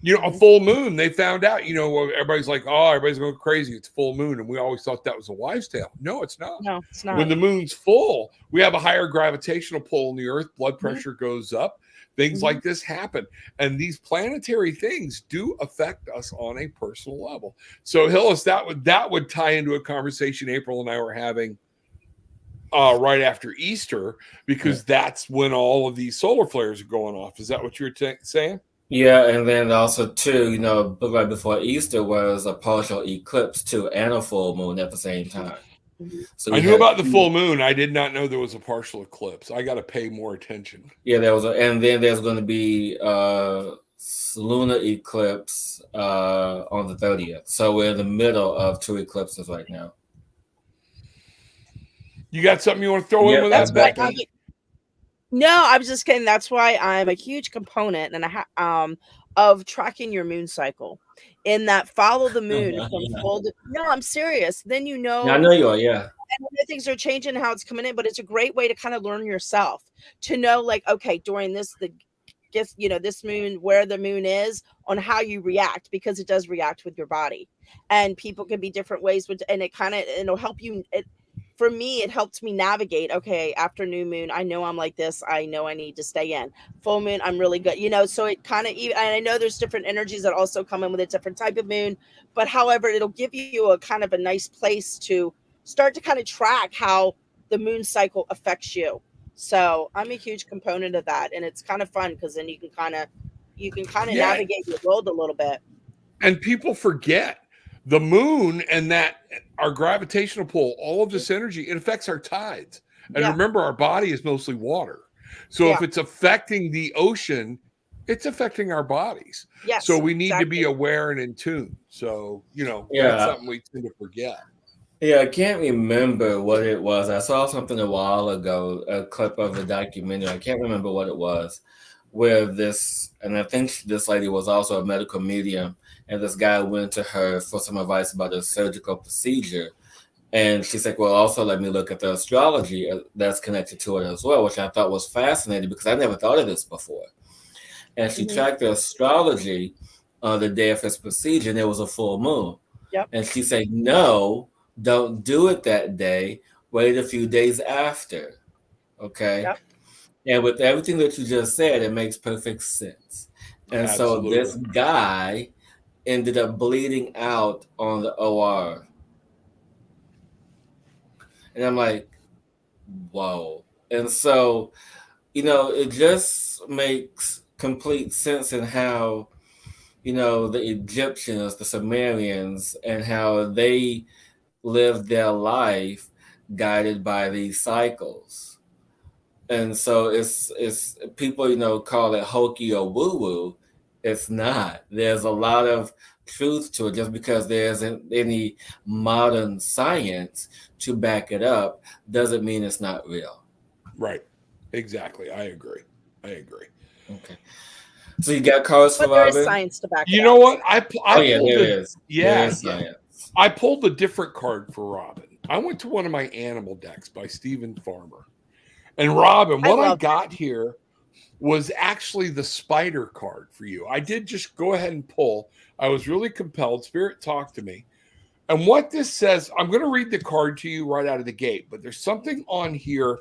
Speaker 1: A full moon, they found out, everybody's like, oh, everybody's going crazy. It's full moon. And we always thought that was a wives' tale. No, it's not.
Speaker 2: No, it's not.
Speaker 1: When the moon's full, we have a higher gravitational pull in the earth. Blood pressure goes up. Things like this happen. And these planetary things do affect us on a personal level. So, Hillis, that would tie into a conversation April and I were having right after Easter, because that's when all of these solar flares are going off. Is that what you were saying?
Speaker 3: Yeah, and then also too, right before Easter was a partial eclipse too, and a full moon at the same time.
Speaker 1: So I knew about the full moon. I did not know there was a partial eclipse. I got to pay more attention.
Speaker 3: Yeah, and then there's going to be lunar eclipse on the 30th. So we're in the middle of 2 eclipses right now.
Speaker 1: You got something you want to throw in with that, Becky?
Speaker 2: No, I was just kidding. That's why I'm a huge component of tracking your moon cycle. In that, follow the moon from full. No, I'm serious. Then
Speaker 3: I know you are. Yeah.
Speaker 2: And things are changing how it's coming in, but it's a great way to kind of learn yourself, to know, like, okay, during this moon, where the moon is, on how you react, because it does react with your body, and people can be different ways. And it'll help you. For me, it helped me navigate. Okay, after new moon, I know I'm like this. I know I need to stay in. Full moon, I'm really good. So it kind of, and I know there's different energies that also come in with a different type of moon, but however, it'll give you a kind of a nice place to start to kind of track how the moon cycle affects you. So I'm a huge component of that, and it's kind of fun because then you can kind of navigate your world a little bit.
Speaker 1: And people forget the moon and that our gravitational pull, all of this energy, it affects our tides. And remember, our body is mostly water. So
Speaker 2: Yeah.
Speaker 1: if it's affecting the ocean, it's affecting our bodies.
Speaker 2: Yes.
Speaker 1: So we need to be
Speaker 2: exactly.
Speaker 1: aware and in tune. So, you know, that's
Speaker 3: Yeah.
Speaker 1: something we tend to forget.
Speaker 3: Yeah, I can't remember what it was. I saw something a while ago, a clip of a documentary. I can't remember what it was, where this, and I think this lady was also a medical medium, and this guy went to her for some advice about a surgical procedure. And she said, well, also let me look at the astrology that's connected to it as well, which I thought was fascinating because I never thought of this before. And she tracked the astrology on the day of his procedure, and it was a full moon.
Speaker 2: Yep.
Speaker 3: And she said, no, don't do it that day. Wait a few days after. Okay.
Speaker 2: Yep.
Speaker 3: And with everything that you just said, it makes perfect sense. And so this
Speaker 1: Absolutely.
Speaker 3: guy ended up bleeding out on the OR. And I'm like, whoa. And so, you know, it just makes complete sense in how, you know, the Egyptians, the Sumerians, and how they lived their life guided by these cycles. And so it's people, you know, call it hokey or woo-woo. It's not. There's a lot of truth to it. Just because there isn't any modern science to back it up doesn't mean it's not real.
Speaker 1: Right. Exactly. I agree.
Speaker 3: Okay. So you got cards for
Speaker 2: But there is
Speaker 3: Robin?
Speaker 2: science to back it
Speaker 1: You
Speaker 2: up.
Speaker 1: know what? I
Speaker 3: Oh yeah,
Speaker 1: pulled
Speaker 3: there
Speaker 1: a,
Speaker 3: is.
Speaker 1: yeah,
Speaker 3: There is
Speaker 1: yeah.
Speaker 3: science.
Speaker 1: I pulled a different card for Robin. I went to one of my animal decks by Stephen Farmer. And Robin, what I
Speaker 2: love
Speaker 1: got here was actually the spider card for you. I did just go ahead and pull. I was really compelled. Spirit talked to me. And what this says, I'm going to read the card to you right out of the gate, but there's something on here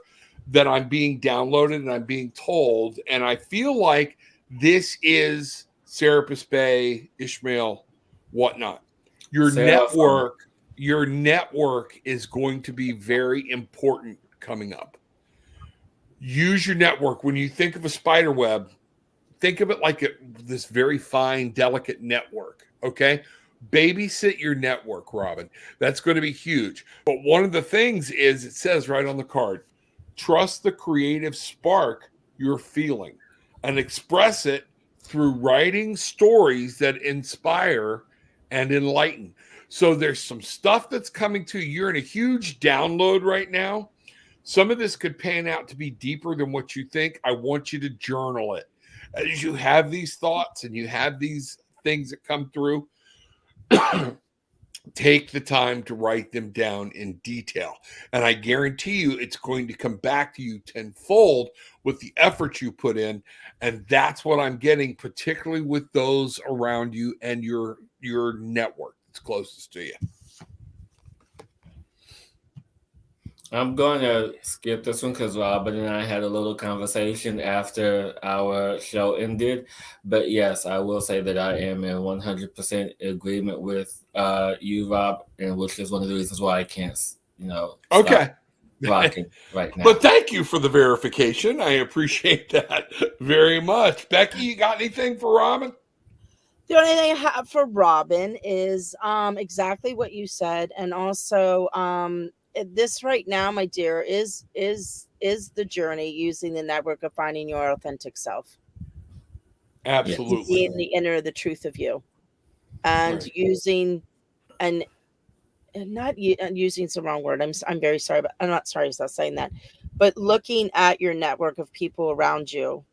Speaker 1: that I'm being downloaded and I'm being told. And I feel like this is Serapis Bay, Ishmael, whatnot. Your
Speaker 3: Seraphim.
Speaker 1: network is going to be very important coming up. Use your network. When you think of a spider web, think of it like this very fine, delicate network. Okay. Babysit your network, Robin. That's going to be huge. But one of the things is it says right on the card, trust the creative spark you're feeling and express it through writing stories that inspire and enlighten. So there's some stuff that's coming to you. You're in a huge download right now. Some of this could pan out to be deeper than what you think. I want you to journal it. As you have these thoughts and you have these things that come through, take the time to write them down in detail. And I guarantee you it's going to come back to you tenfold with the effort you put in. And that's what I'm getting, particularly with those around you and your network that's closest to you.
Speaker 3: I'm going to skip this one because Robin and I had a little conversation after our show ended. But yes, I will say that I am in 100% agreement with you, Rob, and which is one of the reasons why I can't,
Speaker 1: Okay.
Speaker 3: rocking right now.
Speaker 1: But thank you for the verification. I appreciate that very much. Becky, you got anything for Robin?
Speaker 2: The only thing I have for Robin is exactly what you said, and also this right now, my dear, is the journey using the network of finding your authentic self.
Speaker 1: Absolutely.
Speaker 2: Being the inner, the truth of you, and
Speaker 3: Right.
Speaker 2: using and not using the wrong word. I'm very sorry, but I'm not sorry about saying that. But looking at your network of people around you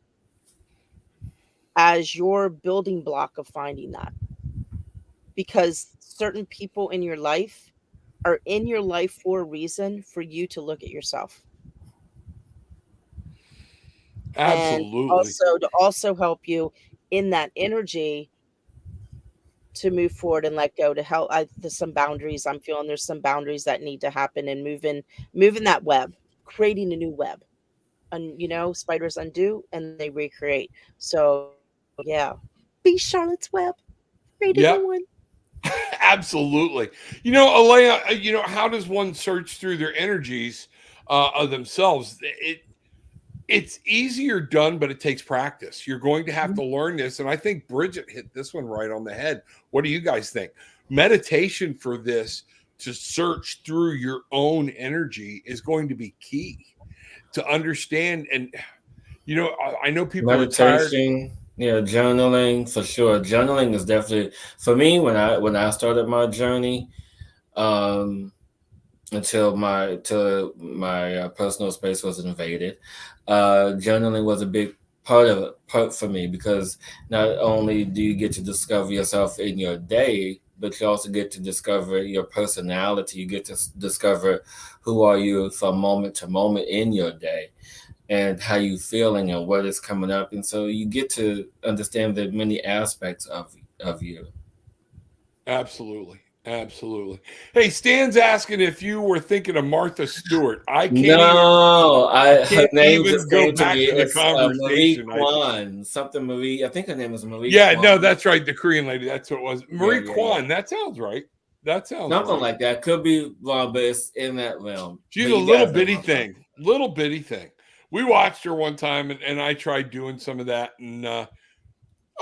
Speaker 2: as your building block of finding that, because certain people in your life are in your life for a reason for you to look at yourself.
Speaker 1: Absolutely.
Speaker 2: And also to also help you in that energy to move forward and let go, to help. There's some boundaries I'm feeling. There's some boundaries that need to happen, and moving that web, creating a new web. And spiders undo and they recreate. So yeah, be Charlotte's Web. Create a new one.
Speaker 1: Absolutely. Alea, how does one search through their energies of themselves? It's easier done, but it takes practice. You're going to have to learn this. And I think Bridget hit this one right on the head. What do you guys think? Meditation for this, to search through your own energy, is going to be key to understand. And I know people are tired.
Speaker 3: Meditation, journaling for sure. Journaling is definitely for me when I started my journey, until my personal space was invaded. Journaling was a big part for me because not only do you get to discover yourself in your day, but you also get to discover your personality. You get to discover who are you from moment to moment in your day and how you feeling and what is coming up. And so you get to understand the many aspects of you.
Speaker 1: Absolutely. Absolutely. Hey, Stan's asking if you were thinking of Martha Stewart. I
Speaker 3: No, her
Speaker 1: can't
Speaker 3: name
Speaker 1: even
Speaker 3: just
Speaker 1: go
Speaker 3: came to
Speaker 1: back
Speaker 3: me.
Speaker 1: to the
Speaker 3: It's Marie
Speaker 1: conversation.
Speaker 3: Kwan. Something Marie. I think her name is Marie
Speaker 1: Yeah,
Speaker 3: Kwan.
Speaker 1: no, that's right. The Korean lady. That's what it was. Marie
Speaker 3: Yeah.
Speaker 1: Kwan. That sounds right. That sounds
Speaker 3: Something
Speaker 1: right.
Speaker 3: like that. Could be wrong, but it's in that realm.
Speaker 1: She's
Speaker 3: But
Speaker 1: a
Speaker 3: you
Speaker 1: little
Speaker 3: guys know
Speaker 1: bitty
Speaker 3: what I'm talking
Speaker 1: thing. Little bitty thing. We watched her one time and I tried doing some of that. And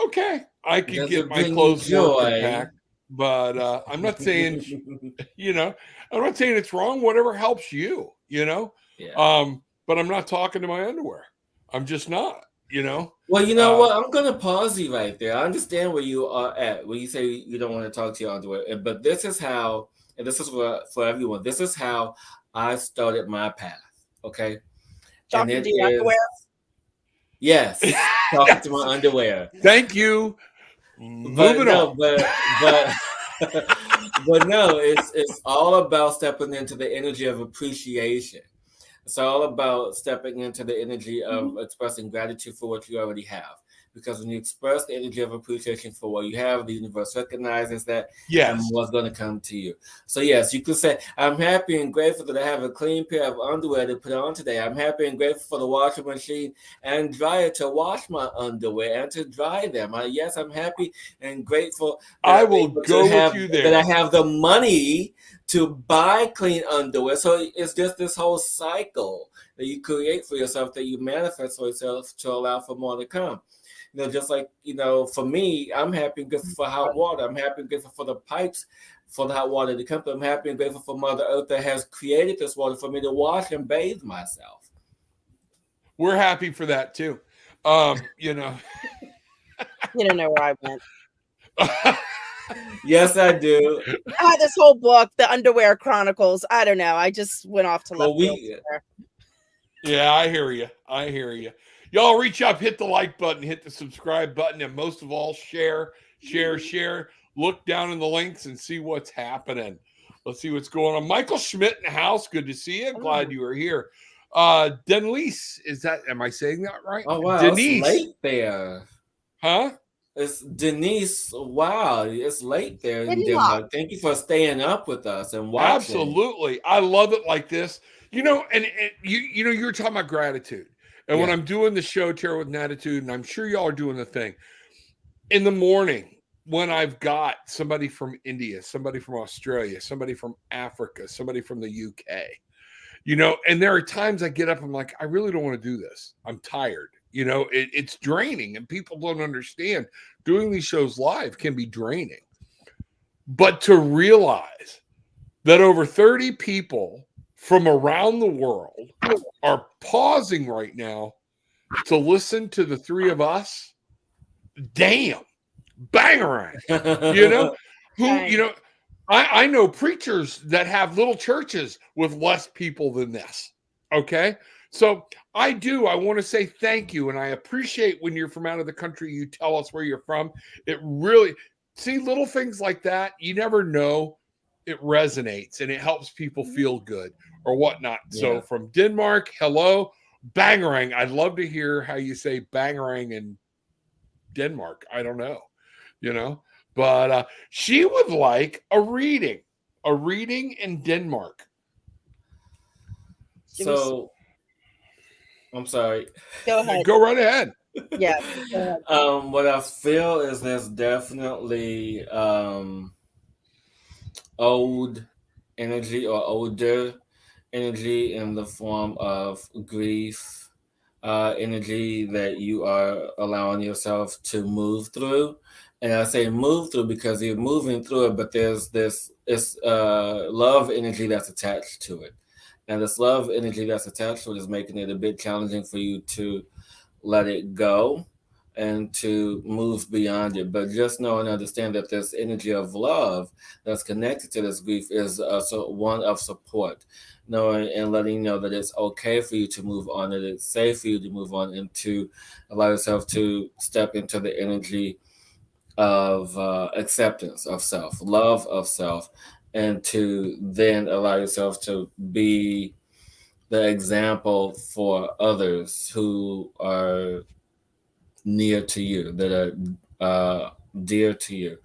Speaker 1: okay, I
Speaker 3: about.
Speaker 1: could
Speaker 3: Does
Speaker 1: get
Speaker 3: it
Speaker 1: my
Speaker 3: bring you
Speaker 1: clothes more
Speaker 3: joy?
Speaker 1: compact. But I'm not saying, I'm not saying it's wrong. Whatever helps you,
Speaker 3: Yeah.
Speaker 1: But I'm not talking to my underwear. I'm just not,
Speaker 3: Well, you know what? I'm gonna pause you right there. I understand where you are at when you say you don't want to talk to your underwear, but this is how, and this is for everyone. This is how I started my path. Okay, and
Speaker 2: Talking
Speaker 3: it
Speaker 2: to your
Speaker 3: is
Speaker 2: underwear.
Speaker 3: yes, talking to my underwear.
Speaker 1: Thank you.
Speaker 3: But
Speaker 1: Moving
Speaker 3: no,
Speaker 1: on.
Speaker 3: but but no, it's all about stepping into the energy of appreciation. It's all about stepping into the energy of expressing gratitude for what you already have. Because when you express the energy of appreciation for what you have, the universe recognizes that and
Speaker 1: Yes.
Speaker 3: what's going to come to you. So, yes, you could say, I'm happy and grateful that I have a clean pair of underwear to put on today. I'm happy and grateful for the washing machine and dryer to wash my underwear and to dry them. Yes, I'm happy and grateful that
Speaker 1: I
Speaker 3: I'm
Speaker 1: will
Speaker 3: able to
Speaker 1: go with
Speaker 3: have
Speaker 1: you
Speaker 3: that I
Speaker 1: there.
Speaker 3: have the money to buy clean underwear. So it's just this whole cycle that you create for yourself, that you manifest for yourself to allow for more to come. Just like, for me, I'm happy and grateful for hot water. I'm happy and grateful for the pipes for the hot water to come. I'm happy and grateful for Mother Earth that has created this water for me to wash and bathe myself.
Speaker 1: We're happy for that too.
Speaker 2: You don't know where I went.
Speaker 3: Yes, I do.
Speaker 2: I had this whole book, The Underwear Chronicles. I don't know. I just went off to left field there.
Speaker 1: Yeah, I hear you. Y'all reach up, hit the like button, hit the subscribe button, and most of all, share. Look down in the links and see what's happening. Let's see what's going on. Michael Schmidt in the house. Good to see you. Glad you were here. Denise, am I saying that right?
Speaker 3: Oh, wow.
Speaker 1: Denise.
Speaker 3: It's late there.
Speaker 1: Huh?
Speaker 3: It's Denise. Wow, it's late there in Denmark. Thank you for staying up with us and watching.
Speaker 1: Absolutely. I love it like this. And you were talking about gratitude. And when I'm doing the show, Terror with an Attitude, and I'm sure y'all are doing the thing, in the morning, when I've got somebody from India, somebody from Australia, somebody from Africa, somebody from the UK, and there are times I get up, I'm like, I really don't want to do this. I'm tired. It's draining, and people don't understand doing these shows live can be draining. But to realize that over 30 people from around the world are pausing right now to listen to the three of us, damn, bangarang. I know preachers that have little churches with less people than this. Okay. So I want to say thank you. And I appreciate when you're from out of the country, you tell us where you're from. It really, see, little things like that, you never know. It resonates and it helps people feel good or whatnot. Yeah. So from Denmark, hello, bangarang. I'd love to hear how you say bangarang in Denmark. I don't know, but she would like a reading in Denmark.
Speaker 3: So I'm sorry.
Speaker 2: Go ahead.
Speaker 1: Go right ahead.
Speaker 2: Yeah.
Speaker 3: What I feel is there's definitely old energy or older energy in the form of grief, energy that you are allowing yourself to move through. And I say move through because you're moving through it, but there's this love energy that's attached to it. And this love energy that's attached to it is making it a bit challenging for you to let it go and to move beyond it. But just know and understand that this energy of love that's connected to this grief is one of support. Knowing and letting you know that it's okay for you to move on, that it's safe for you to move on, and to allow yourself to step into the energy of acceptance of self, love of self, and to then allow yourself to be the example for others who are near to you, that are dear to you.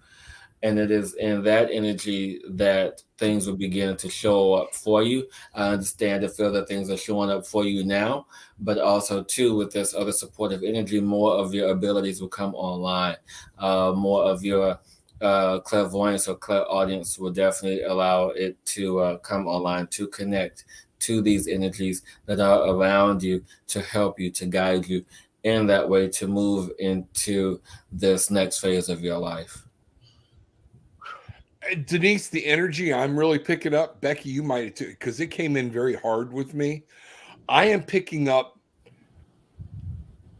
Speaker 3: And it is in that energy that things will begin to show up for you. I understand and feel that things are showing up for you now, but also too, with this other supportive energy, more of your abilities will come online. More of your clairvoyance or clairaudience will definitely allow it to come online, to connect to these energies that are around you, to help you, to guide you in that way, to move into this next phase of your life.
Speaker 1: Denise, the energy I'm really picking up, Becky, you might too, because it came in very hard with me. I am picking up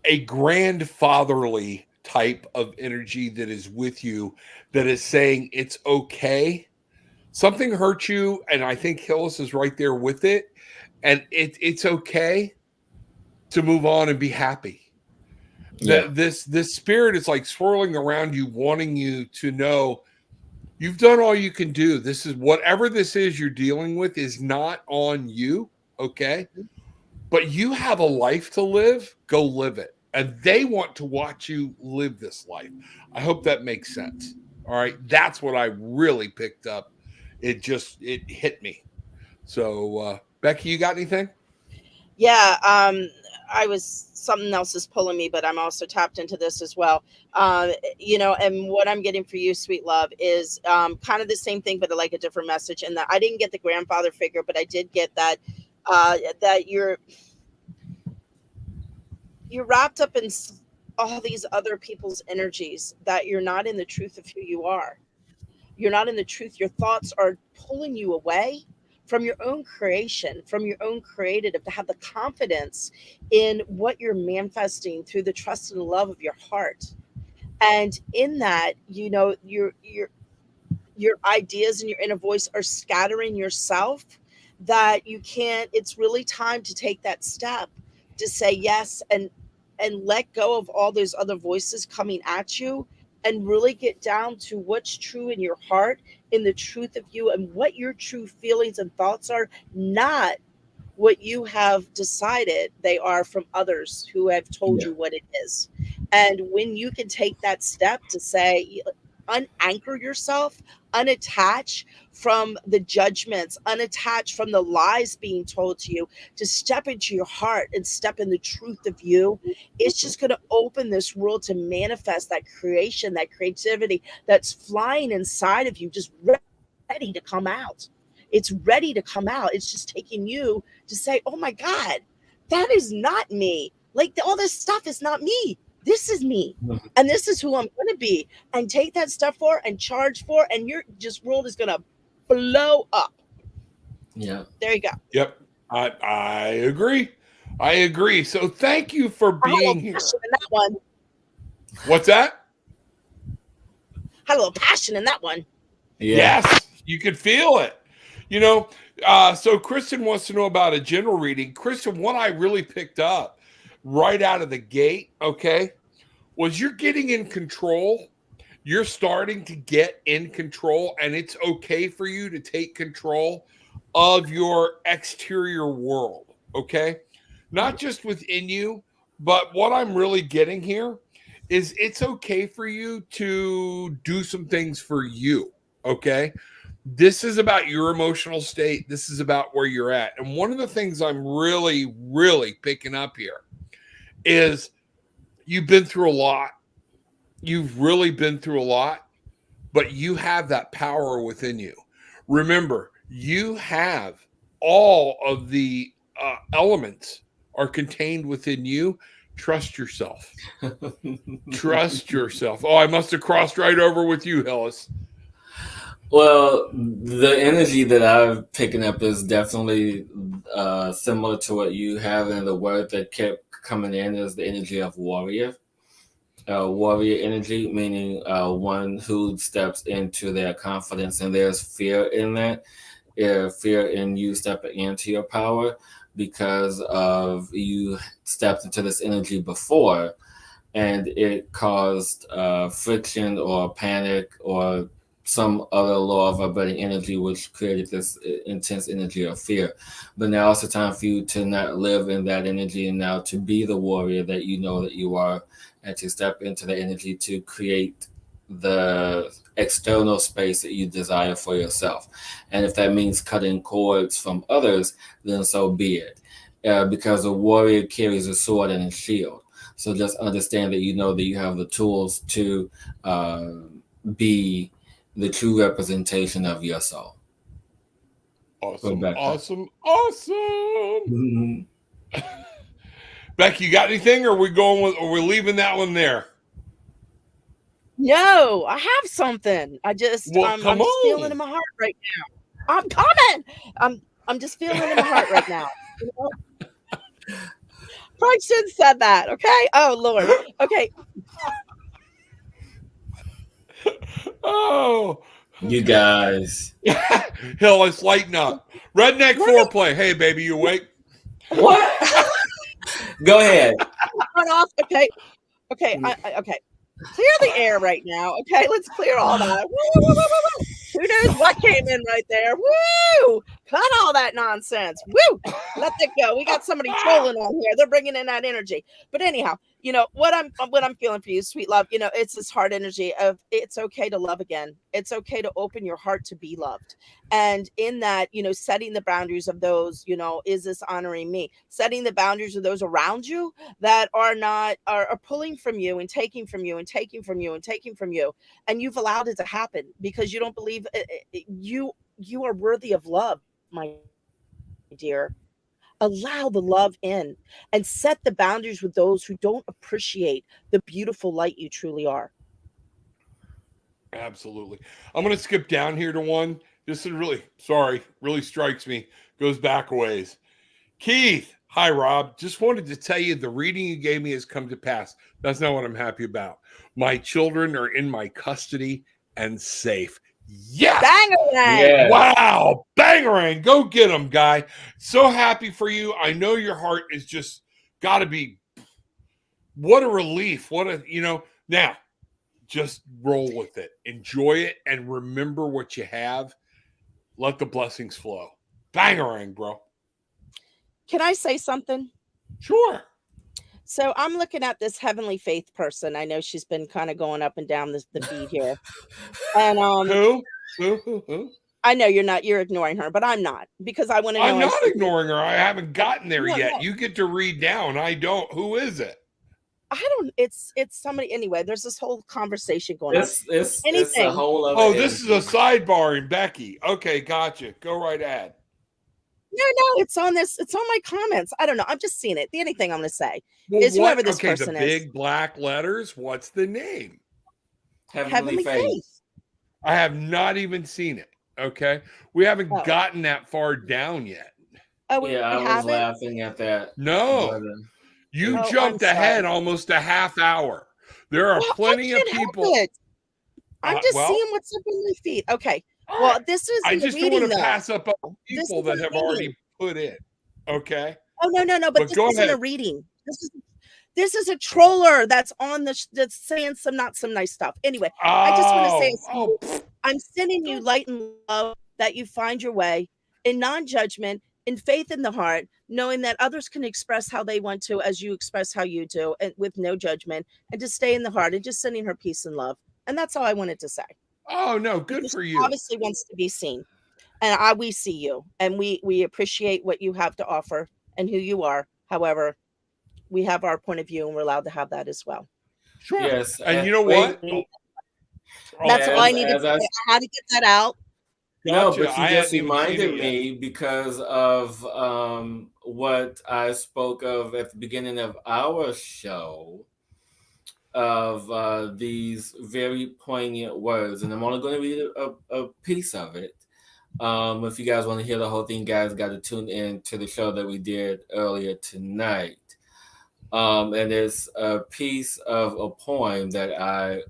Speaker 1: a grandfatherly type of energy that is with you, that is saying it's okay. Something hurt you, and I think Hillis is right there with it. And it's okay to move on and be happy.
Speaker 3: Yeah.
Speaker 1: This spirit is like swirling around you, wanting you to know you've done all you can do. This is whatever this is you're dealing with is not on you, okay? But you have a life to live. Go live it. And they want to watch you live this life. I hope that makes sense. All right. That's what I really picked up. It hit me. So, Becky, you got anything?
Speaker 2: Yeah. Something else is pulling me, but I'm also tapped into this as well. And what I'm getting for you, sweet love, is kind of the same thing, but like a different message. And that I didn't get the grandfather figure, but I did get that that you're wrapped up in all these other people's energies, that you're not in the truth of who you are. You're not in the truth. Your thoughts are pulling you away from your own creation, from your own creative, to have the confidence in what you're manifesting through the trust and love of your heart. And in that, your ideas and your inner voice are scattering yourself, that you can't, it's really time to take that step to say yes, and let go of all those other voices coming at you, and really get down to what's true in your heart, in the truth of you, and what your true feelings and thoughts are, not what you have decided they are from others who have told you what it is. And when you can take that step to say, unanchor yourself, unattach from the judgments, unattach from the lies being told to you, to step into your heart and step in the truth of you, it's just going to open this world to manifest that creation, that creativity that's flying inside of you, just ready to come out. It's ready to come out. It's just taking you to say, oh my God, that is not me. Like all this stuff is not me. This is me. And this is who I'm going to be. And take that stuff for and charge for, and your just world is going to blow up.
Speaker 3: Yeah.
Speaker 2: There you go.
Speaker 1: Yep. I agree. I agree. So thank you for being here.
Speaker 2: In that one.
Speaker 1: What's that?
Speaker 2: Had a little passion in that one.
Speaker 1: Yeah. Yes, you could feel it. So Kristen wants to know about a general reading. Kristen, what I really picked up right out of the gate, okay, was you're getting in control. You're starting to get in control, and it's okay for you to take control of your exterior world, okay? Not just within you, but what I'm really getting here is it's okay for you to do some things for you, okay? This is about your emotional state. This is about where you're at. And one of the things I'm really, really picking up here is you've been through a lot. You've really been through a lot, but you have that power within you. Remember, you have all of the elements are contained within you. Trust yourself. Trust yourself. Oh, I must have crossed right over with you, Hillis.
Speaker 3: Well, the energy that I'm picking up is definitely similar to what you have, and the word that kept coming in is the energy of warrior. Warrior energy, meaning one who steps into their confidence, and there's fear in that. Fear in you stepping into your power because of you stepped into this energy before, and it caused friction or panic or some other law of abiding energy, which created this intense energy of fear. But now it's the time for you to not live in that energy, and now to be the warrior that you know that you are, and to step into the energy to create the external space that you desire for yourself. And if that means cutting cords from others, then so be it. Because a warrior carries a sword and a shield. So just understand that you know that you have the tools to be the true representation of your soul.
Speaker 1: Awesome,
Speaker 3: Rebecca.
Speaker 1: awesome, awesome.
Speaker 3: Mm-hmm.
Speaker 1: Becky, you got anything, or are we going with, or we're leaving that one there?
Speaker 2: No, I have something. I'm just feeling it in my heart right now. I'm coming. I'm just feeling it in my heart right now. You know? Probably shouldn't have said that. Okay. Oh Lord. Okay.
Speaker 1: Oh,
Speaker 3: you guys.
Speaker 1: Hillis, lighten up. Redneck foreplay. Hey, baby, you awake?
Speaker 3: What? Go ahead.
Speaker 2: Run off. Okay. Okay. Okay. Clear the air right now. Okay, let's clear all that. Woo. Who knows what came in right there? Woo! Cut all that nonsense. Woo! Let it go. We got somebody trolling on here. They're bringing in that energy. But anyhow, you know what I'm feeling for you, sweet love. You know, it's this heart energy of it's okay to love again. It's okay to open your heart to be loved. And in that, you know, setting the boundaries of those, you know, is this honoring me? Setting the boundaries of those around you that are not are pulling from you and taking from you and taking from you and taking from you, and you've allowed it to happen because you don't believe you are worthy of love, my dear. Allow the love in and set the boundaries with those who don't appreciate the beautiful light you truly are.
Speaker 1: Absolutely. I'm going to skip down here to one. This is really strikes me. Goes back a ways. Keith, hi, Rob. Just wanted to tell you the reading you gave me has come to pass. That's not what I'm happy about. My children are in my custody and safe. Yes!
Speaker 2: Bangarang!
Speaker 3: Yeah.
Speaker 1: Wow! Bangarang! Go get them, guy. So happy for you. I know your heart is just got to be. What a relief. Now, just roll with it. Enjoy it and remember what you have. Let the blessings flow. Bangarang, bro.
Speaker 2: Can I say something?
Speaker 1: Sure.
Speaker 2: So I'm looking at this heavenly faith person. I know she's been kind of going up and down the feed here. And
Speaker 1: Who?
Speaker 2: I know you're ignoring her, but I'm not, because I want to know.
Speaker 1: I'm not ignoring her. I haven't gotten there yet. No. You get to read down. I don't. Who is it?
Speaker 2: I don't. It's somebody anyway. There's this whole conversation going on.
Speaker 3: It's a whole other.
Speaker 1: Oh, this is a sidebar in Becky. Okay, gotcha. Go right ahead.
Speaker 2: No, it's on this. It's on my comments. I don't know. I'm just seeing it. The only thing I'm going to say
Speaker 1: is
Speaker 2: whoever this person
Speaker 1: is. The big black letters. What's the name?
Speaker 3: Heavenly Faith.
Speaker 1: I have not even seen it. Okay, we haven't gotten that far down yet.
Speaker 2: Oh,
Speaker 3: yeah, I was laughing at that.
Speaker 1: No, you jumped ahead almost a half hour. There are plenty of people.
Speaker 2: I'm just seeing what's up in my feet. Okay. Well, this is.
Speaker 1: I just don't want to pass up on people that have already put in. Okay.
Speaker 2: Oh no! But this isn't a reading. This is a troller that's on that's saying some not some nice stuff. Anyway, I just want to say I'm sending you light and love, that you find your way in non-judgment, in faith in the heart, knowing that others can express how they want to, as you express how you do, and with no judgment, and to stay in the heart, and just sending her peace and love. And that's all I wanted to say.
Speaker 1: Oh no, good for you.
Speaker 2: Obviously wants to be seen, and we see you, and we appreciate what you have to offer and who you are. However, we have our point of view, and we're allowed to have that as well.
Speaker 1: Sure. Yes, and you know what?
Speaker 2: That's all I needed. I had to get that out.
Speaker 3: No, but you just reminded me because of what I spoke of at the beginning of our show, of these very poignant words, and I'm only going to read a piece of it. If you guys want to hear the whole thing, guys got to tune in to the show that we did earlier tonight. And it's a piece of a poem that I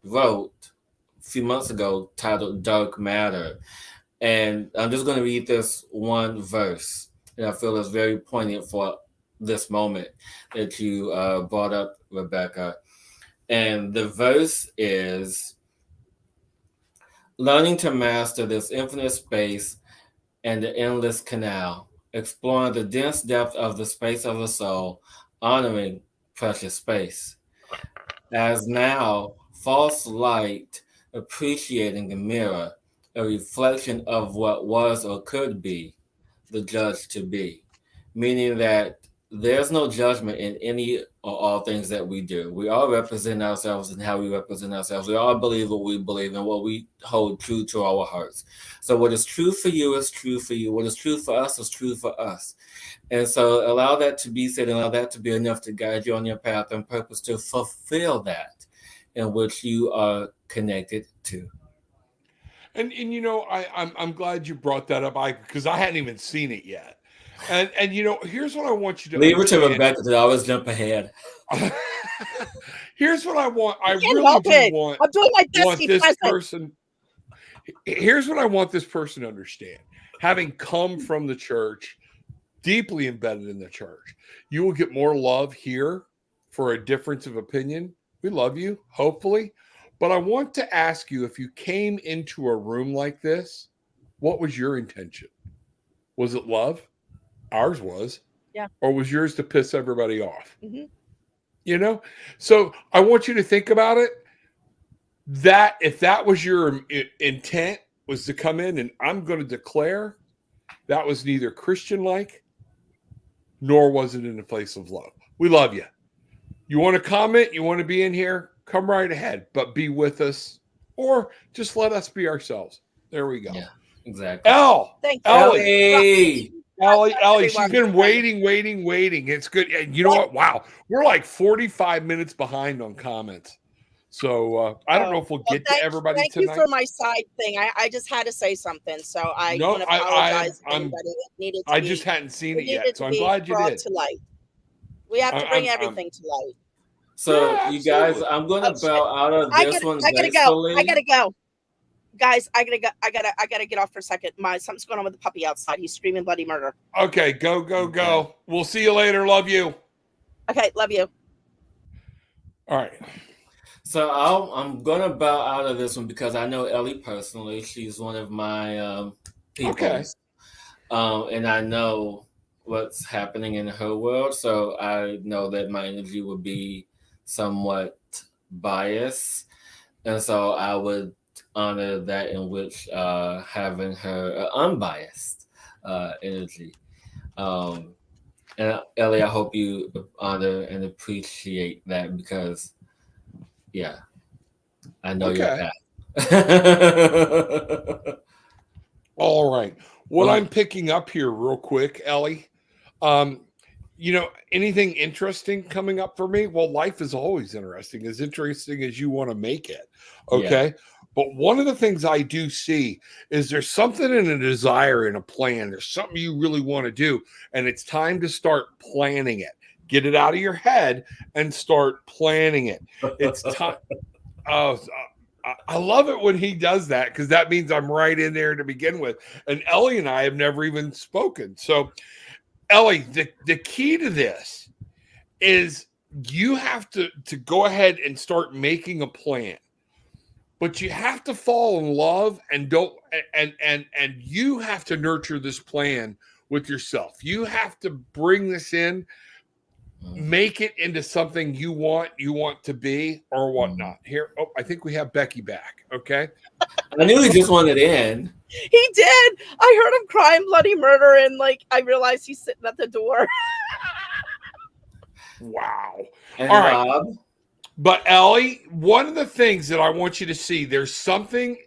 Speaker 3: wrote a few months ago titled Dark Matter. And I'm just going to read this one verse that I feel is very poignant for this moment that you brought up, Rebecca. And the verse is, learning to master this infinite space and the endless canal, exploring the dense depth of the space of the soul, honoring precious space. As now, false light, appreciating the mirror, a reflection of what was or could be, the judge to be. Meaning that there's no judgment in any or all things that we do. We all represent ourselves and how we represent ourselves. We all believe what we believe and what we hold true to our hearts. So what is true for you is true for you. What is true for us is true for us. And so allow that to be said, and allow that to be enough to guide you on your path and purpose to fulfill that in which you are connected to.
Speaker 1: And you know, I'm glad you brought that up, because I hadn't even seen it yet. And you know, here's what I want you to
Speaker 3: Leave it to
Speaker 1: understand.
Speaker 3: Rebecca to always jump ahead.
Speaker 1: Here's what I want. I
Speaker 2: Can't
Speaker 1: really
Speaker 2: help
Speaker 1: do
Speaker 2: it.
Speaker 1: want
Speaker 2: I'm doing my best.
Speaker 1: want
Speaker 2: Keep
Speaker 1: this
Speaker 2: present.
Speaker 1: person. Here's what I want this person to understand. Having come from the church, deeply embedded in the church, you will get more love here for a difference of opinion. We love you, hopefully. But I want to ask you, if you came into a room like this, what was your intention? Was it love? Ours was.
Speaker 2: Yeah.
Speaker 1: Or was yours to piss everybody off?
Speaker 2: Mm-hmm.
Speaker 1: You know? So I want you to think about it. That if that was your intent, was to come in and I'm going to declare, that was neither Christian-like, nor was it in a place of love. We love you. You want to comment? You want to be in here? Come right ahead, but be with us, or just let us be ourselves. There we go.
Speaker 3: Yeah, exactly.
Speaker 2: Thank you.
Speaker 1: Ellie, she's been waiting. It's good. And you know what? Wow. We're like 45 minutes behind on comments. So I don't know if we'll get to everybody tonight.
Speaker 2: Thank you for my side thing. I just had to say something. So I want to apologize to anybody that needed to
Speaker 1: just hadn't seen it yet. So I'm glad you did.
Speaker 2: To light. We have to bring everything to light.
Speaker 3: So yeah, you guys, I'm gonna bow out of this one.
Speaker 2: I gotta go. Guys, I gotta get off for a second. Something's going on with the puppy outside. He's screaming bloody murder.
Speaker 1: Okay, go. We'll see you later. Love you.
Speaker 2: Okay, love you.
Speaker 1: All right.
Speaker 3: So I'm gonna bow out of this one because I know Ellie personally. She's one of my people.
Speaker 1: Okay.
Speaker 3: And I know what's happening in her world, so I know that my energy would be somewhat biased, and so I would honor that in which having her unbiased energy. And Ellie, I hope you honor and appreciate that because, yeah, I know your path.
Speaker 1: All right. What I'm picking up here real quick, Ellie, you know, anything interesting coming up for me? Well, life is always interesting as you want to make it. Okay. Yeah. But one of the things I do see is there's something in a desire, in a plan. There's something you really want to do, and it's time to start planning it. Get it out of your head and start planning it. It's time. I love it when he does that because that means I'm right in there to begin with. And Ellie and I have never even spoken. So, Ellie, the key to this is you have to go ahead and start making a plan. But you have to fall in love and you have to nurture this plan with yourself. You have to bring this in, make it into something you want to be or whatnot. Here, I think we have Becky back. Okay.
Speaker 3: I knew he just wanted in.
Speaker 2: He did. I heard him crying bloody murder, and I realized he's sitting at the door.
Speaker 1: Wow.
Speaker 3: And
Speaker 1: all right. But Ellie, one of the things that I want you to see, there's something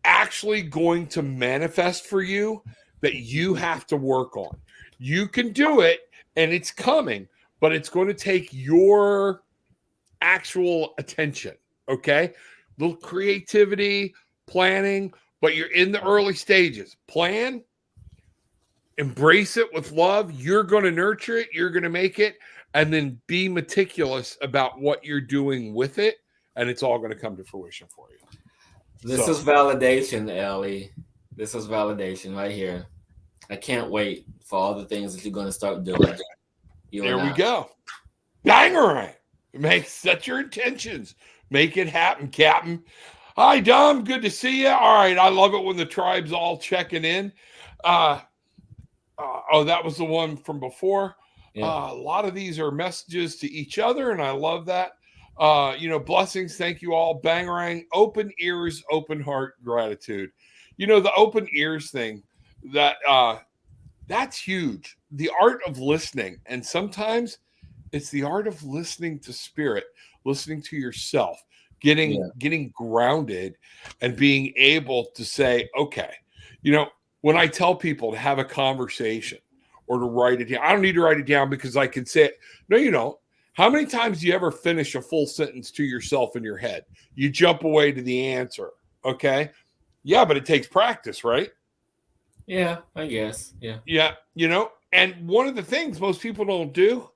Speaker 1: actually going to manifest for you that you have to work on. You can do it and it's coming, but it's going to take your actual attention. Okay. Little creativity, planning, but you're in the early stages. Plan, embrace it with love. You're going to nurture it. You're going to make it. and then be meticulous about what you're doing with it, and it's all going to come to fruition for you.
Speaker 3: This is validation, Ellie. This is validation right here. I can't wait for all the things that you're going to start doing.
Speaker 1: There we go. Bangarang. Set your intentions. Make it happen, Captain. Hi, Dom. Good to see you. All right. I love it when the tribe's all checking in. Oh, that was the one from before. Yeah. A lot of these are messages to each other, and I love that. Blessings. Thank you all. Bangarang. Open ears, open heart, gratitude. The open ears thing, that's huge. The art of listening. And sometimes it's the art of listening to spirit, listening to yourself, getting grounded and being able to say, okay, when I tell people to have a conversation or to write it down, I don't need to write it down because I can say it. No, you don't. How many times do you ever finish a full sentence to yourself in your head? You jump away to the answer. Okay. Yeah, but it takes practice, right?
Speaker 3: Yeah, I guess. Yeah.
Speaker 1: Yeah. And one of the things most people don't do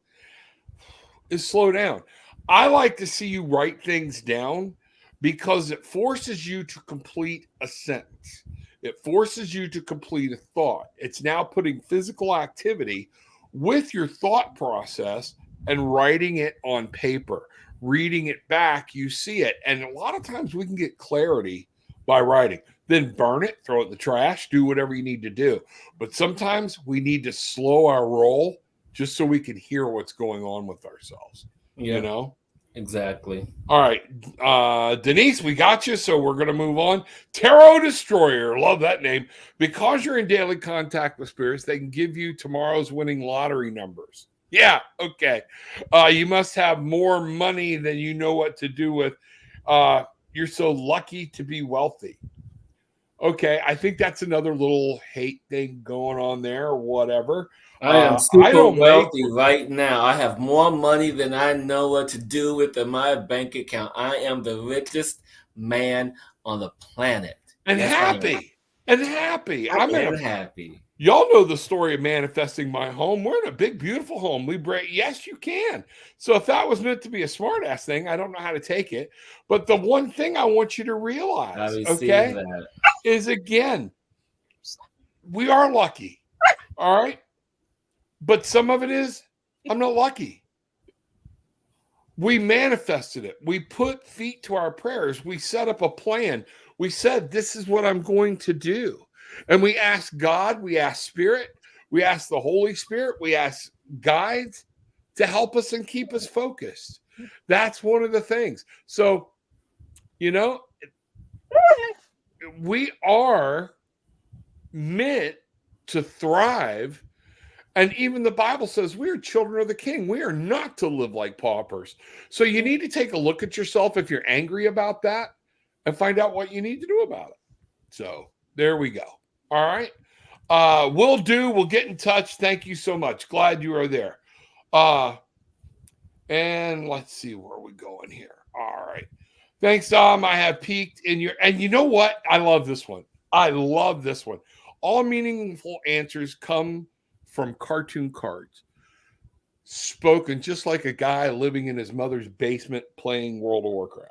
Speaker 1: is slow down. I like to see you write things down because it forces you to complete a sentence. It forces you to complete a thought. It's now putting physical activity with your thought process and writing it on paper, reading it back, you see it. And a lot of times we can get clarity by writing. Then burn it, throw it in the trash, do whatever you need to do. But sometimes we need to slow our roll just so we can hear what's going on with ourselves. Yeah.
Speaker 3: Exactly.
Speaker 1: All right. Denise, we got you. So we're going to move on. Tarot Destroyer. Love that name. Because you're in daily contact with spirits, they can give you tomorrow's winning lottery numbers. Yeah. Okay. You must have more money than you know what to do with. You're so lucky to be wealthy. Okay. I think that's another little hate thing going on there or whatever.
Speaker 3: I am super wealthy right now. I have more money than I know what to do with in my bank account. I am the richest man on the planet.
Speaker 1: And happy. And happy.
Speaker 3: I'm happy.
Speaker 1: Y'all know the story of manifesting my home. We're in a big, beautiful home. Yes, you can. So if that was meant to be a smart ass thing, I don't know how to take it. But the one thing I want you to realize, okay, is again, we are lucky. All right. But some of it is, I'm not lucky. We manifested it. We put feet to our prayers. We set up a plan. We said, this is what I'm going to do. And we ask God, we ask Spirit, we ask the Holy Spirit, we ask guides to help us and keep us focused. That's one of the things. So, we are meant to thrive. And even the Bible says we are children of the King. We are not to live like paupers. So you need to take a look at yourself if you're angry about that and find out what you need to do about it. So there we go. All right. We'll get in touch. Thank you so much. Glad you are there. And let's see where we're going here. All right. Thanks, Dom. I have peeked in your, and you know what? I love this one. All meaningful answers come from cartoon cards, spoken just like a guy living in his mother's basement playing World of Warcraft.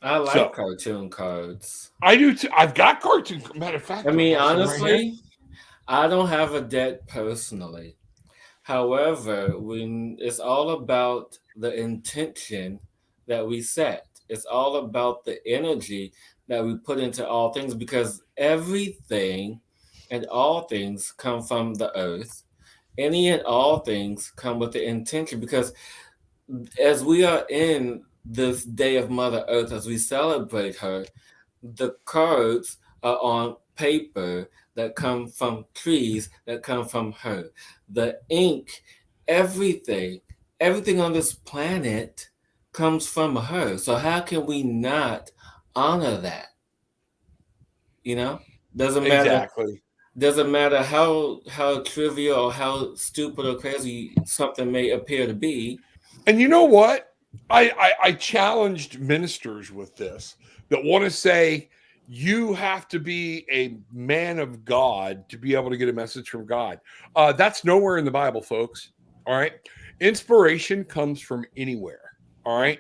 Speaker 3: I like cartoon cards.
Speaker 1: I do too. I've got cartoon. Matter of fact,
Speaker 3: I mean, honestly, I don't have a deck personally. However, when it's all about the intention that we set, it's all about the energy that we put into all things, because everything and all things come from the earth. Any and all things come with the intention, because as we are in this day of Mother Earth, as we celebrate her, the cards are on paper that come from trees that come from her. The ink, everything on this planet comes from her. So how can we not honor that? Doesn't matter.
Speaker 1: Exactly.
Speaker 3: Doesn't matter how trivial or how stupid or crazy something may appear to be.
Speaker 1: And you know what? I challenged ministers with this that want to say you have to be a man of God to be able to get a message from God. That's nowhere in the Bible, folks. All right. Inspiration comes from anywhere. All right.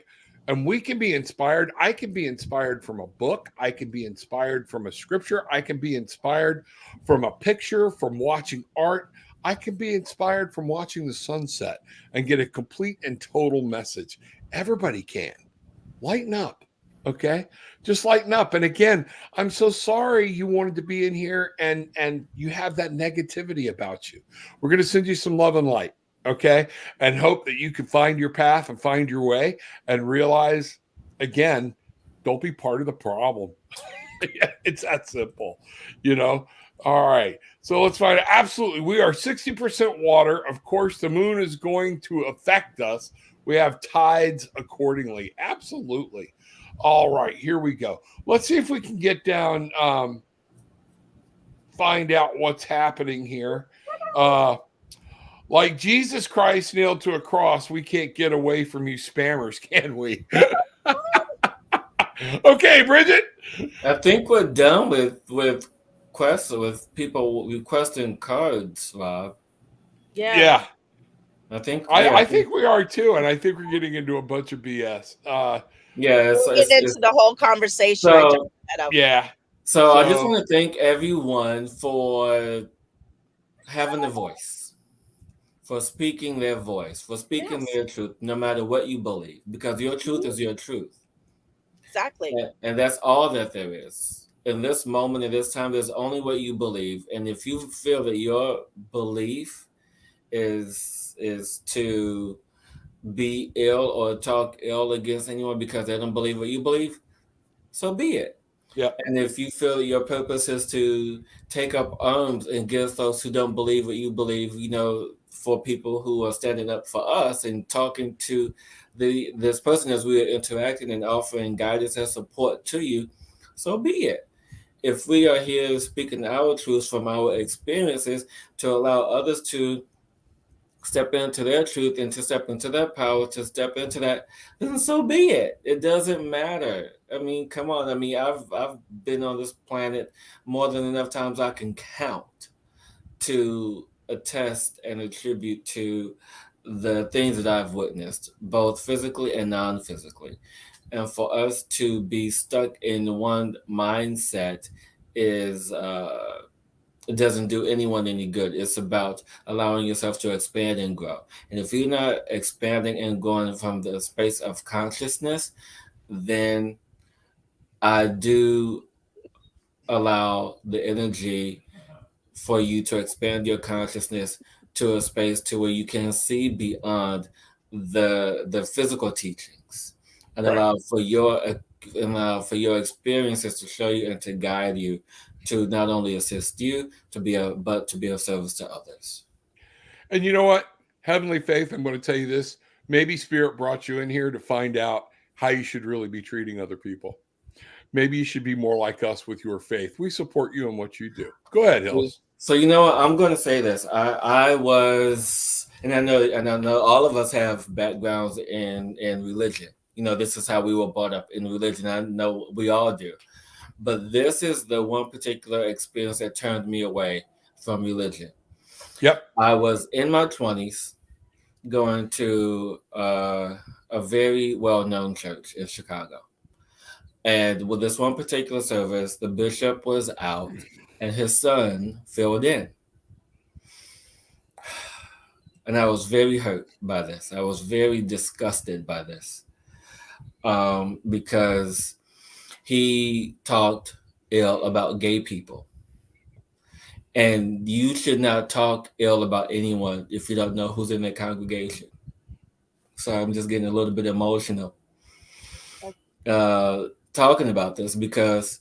Speaker 1: And we can be inspired. I can be inspired from a book. I can be inspired from a scripture. I can be inspired from a picture, from watching art. I can be inspired from watching the sunset and get a complete and total message. Everybody can. Lighten up. Okay. Just lighten up. And again, I'm so sorry you wanted to be in here and you have that negativity about you. We're going to send you some love and light. Okay. And hope that you can find your path and find your way and realize, again, don't be part of the problem. It's that simple, you know? All right. So let's find out. Absolutely. We are 60% water. Of course, the moon is going to affect us. We have tides accordingly. Absolutely. All right. Here we go. Let's see if we can get down, find out what's happening here. Like Jesus Christ nailed to a cross, we can't get away from you spammers, can we? Okay, Bridget.
Speaker 3: I think we're done with quests with people requesting cards, Rob.
Speaker 1: Yeah.
Speaker 3: I think
Speaker 1: we are too, and I think we're getting into a bunch of BS.
Speaker 2: We'll get into the whole conversation.
Speaker 3: So,
Speaker 1: yeah.
Speaker 3: So I just want to thank everyone for having a voice, for speaking their voice, for speaking their truth, no matter what you believe, because your truth is your truth.
Speaker 2: Exactly.
Speaker 3: And that's all that there is. In this moment, in this time, there's only what you believe. And if you feel that your belief is to be ill or talk ill against anyone because they don't believe what you believe, so be it.
Speaker 1: Yeah.
Speaker 3: And if you feel that your purpose is to take up arms against those who don't believe what you believe, you know, for people who are standing up for us and talking to this person as we are interacting and offering guidance and support to you, so be it. If we are here speaking our truths from our experiences to allow others to step into their truth and to step into their power, to step into that, then so be it. It doesn't matter. I mean, come on. I mean, I've been on this planet more than enough times I can count to attest and attribute to the things that I've witnessed, both physically and non-physically. And for us to be stuck in one mindset is it doesn't do anyone any good. It's about allowing yourself to expand and grow. And if you're not expanding and growing from the space of consciousness, then I do allow the energy for you to expand your consciousness to a space to where you can see beyond the physical teachings and allow for your experiences to show you and to guide you to not only assist you but to be of service to others.
Speaker 1: And you know what? Heavenly Faith, I'm going to tell you this. Maybe Spirit brought you in here to find out how you should really be treating other people. Maybe you should be more like us with your faith. We support you in what you do. Go ahead, Hillis.
Speaker 3: So you know what? I'm going to say this. I was, and I know all of us have backgrounds in religion. You know, this is how we were brought up in religion. I know we all do. But this is the one particular experience that turned me away from religion.
Speaker 1: Yep.
Speaker 3: I was in my 20s going to a very well-known church in Chicago. And with this one particular service, the bishop was out and his son filled in. And I was very hurt by this. I was very disgusted by this because he talked ill about gay people. And you should not talk ill about anyone if you don't know who's in the congregation. So I'm just getting a little bit emotional talking about this because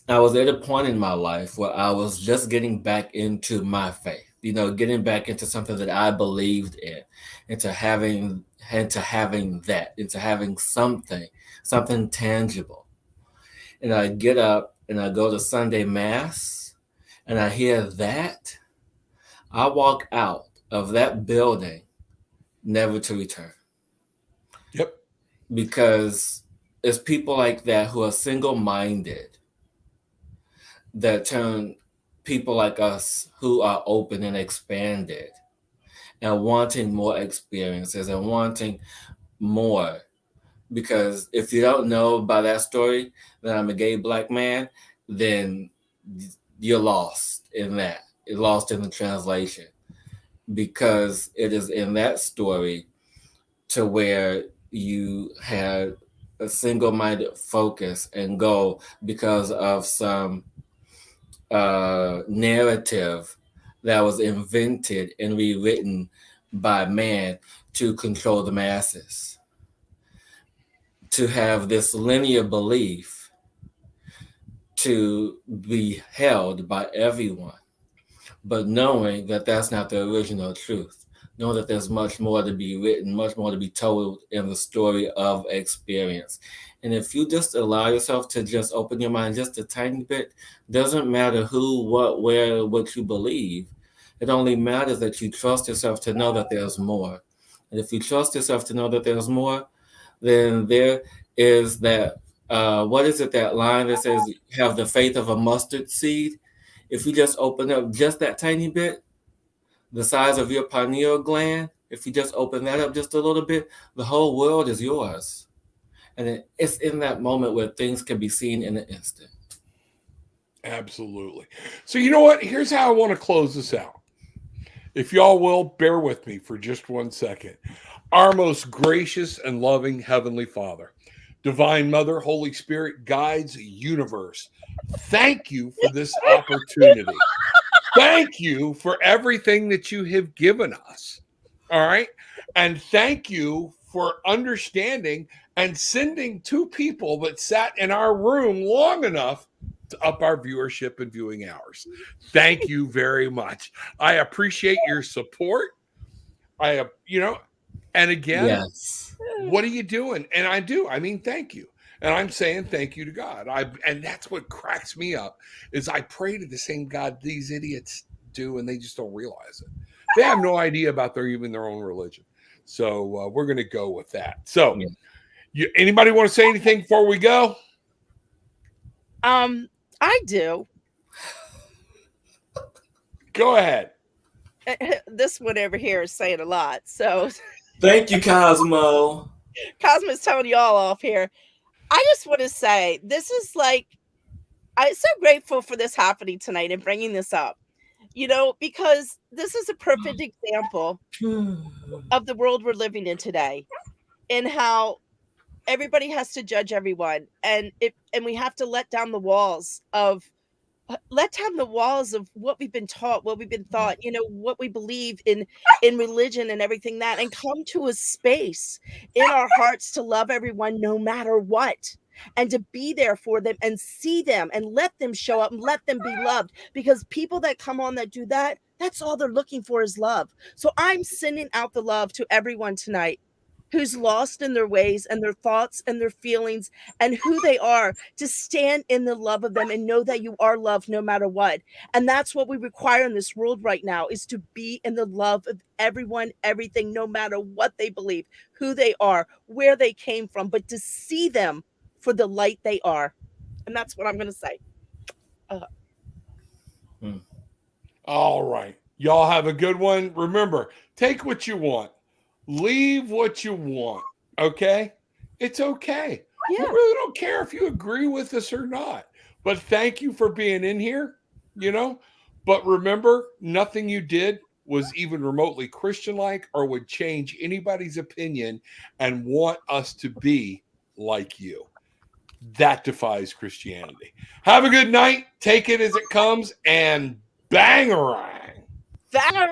Speaker 3: I was at a point in my life where I was just getting back into my faith, you know, getting back into something that I believed in, into having something tangible. And I get up and I go to Sunday Mass and I hear that. I walk out of that building never to return.
Speaker 1: Yep.
Speaker 3: Because it's people like that who are single-minded that turn people like us who are open and expanded and wanting more experiences and wanting more. Because if you don't know by that story that I'm a gay black man, then you're lost in that. You're lost in the translation, because it is in that story to where you had a single-minded focus and goal because of some narrative that was invented and rewritten by man to control the masses, to have this linear belief to be held by everyone, but knowing that that's not the original truth, knowing that there's much more to be written, much more to be told in the story of experience. And if you just allow yourself to just open your mind just a tiny bit, doesn't matter who, what, where, what you believe. It only matters that you trust yourself to know that there's more. And if you trust yourself to know that there's more, then there is that, what is it, that line that says, have the faith of a mustard seed? If you just open up just that tiny bit, the size of your pineal gland, if you just open that up just a little bit, the whole world is yours. And it's in that moment where things can be seen in an instant.
Speaker 1: Absolutely. So you know what? Here's how I want to close this out. If y'all will, bear with me for just 1 second. Our most gracious and loving Heavenly Father, Divine Mother, Holy Spirit, guides universe, thank you for this opportunity. Thank you for everything that you have given us. All right. And thank you for understanding and sending 2 people that sat in our room long enough to up our viewership and viewing hours. Thank you very much. I appreciate your support. And again,
Speaker 3: Yes.
Speaker 1: what are you doing? And I do. I mean, thank you. And I'm saying thank you to God. And that's what cracks me up is I pray to the same God these idiots do, and they just don't realize it. They have no idea about even their own religion. So we're going to go with that. So, anybody want to say anything before we go?
Speaker 2: I do.
Speaker 1: Go ahead.
Speaker 2: This one over here is saying a lot. So
Speaker 3: Thank you, Cosmo.
Speaker 2: Cosmo's telling you all off here. I just want to say this is like, I'm so grateful for this happening tonight and bringing this up, because this is a perfect example of the world we're living in today, and how everybody has to judge everyone, and we have to let down the walls of what we've been taught, what we've been thought, what we believe in religion and everything that, and come to a space in our hearts to love everyone no matter what, and to be there for them and see them and let them show up and let them be loved, because people that come on that do that, that's all they're looking for is love. So I'm sending out the love to everyone tonight who's lost in their ways and their thoughts and their feelings and who they are, to stand in the love of them and know that you are loved no matter what. And that's what we require in this world right now, is to be in the love of everyone, everything, no matter what they believe, who they are, where they came from, but to see them for the light they are. And that's what I'm going to say.
Speaker 1: All right. Y'all have a good one. Remember, take what you want. Leave what you want. Okay? It's okay.
Speaker 2: Yeah.
Speaker 1: We really don't care if you agree with us or not. But thank you for being in here, But remember, nothing you did was even remotely Christian-like or would change anybody's opinion and want us to be like you. That defies Christianity. Have a good night. Take it as it comes, and bang-a-rang.
Speaker 2: Bang.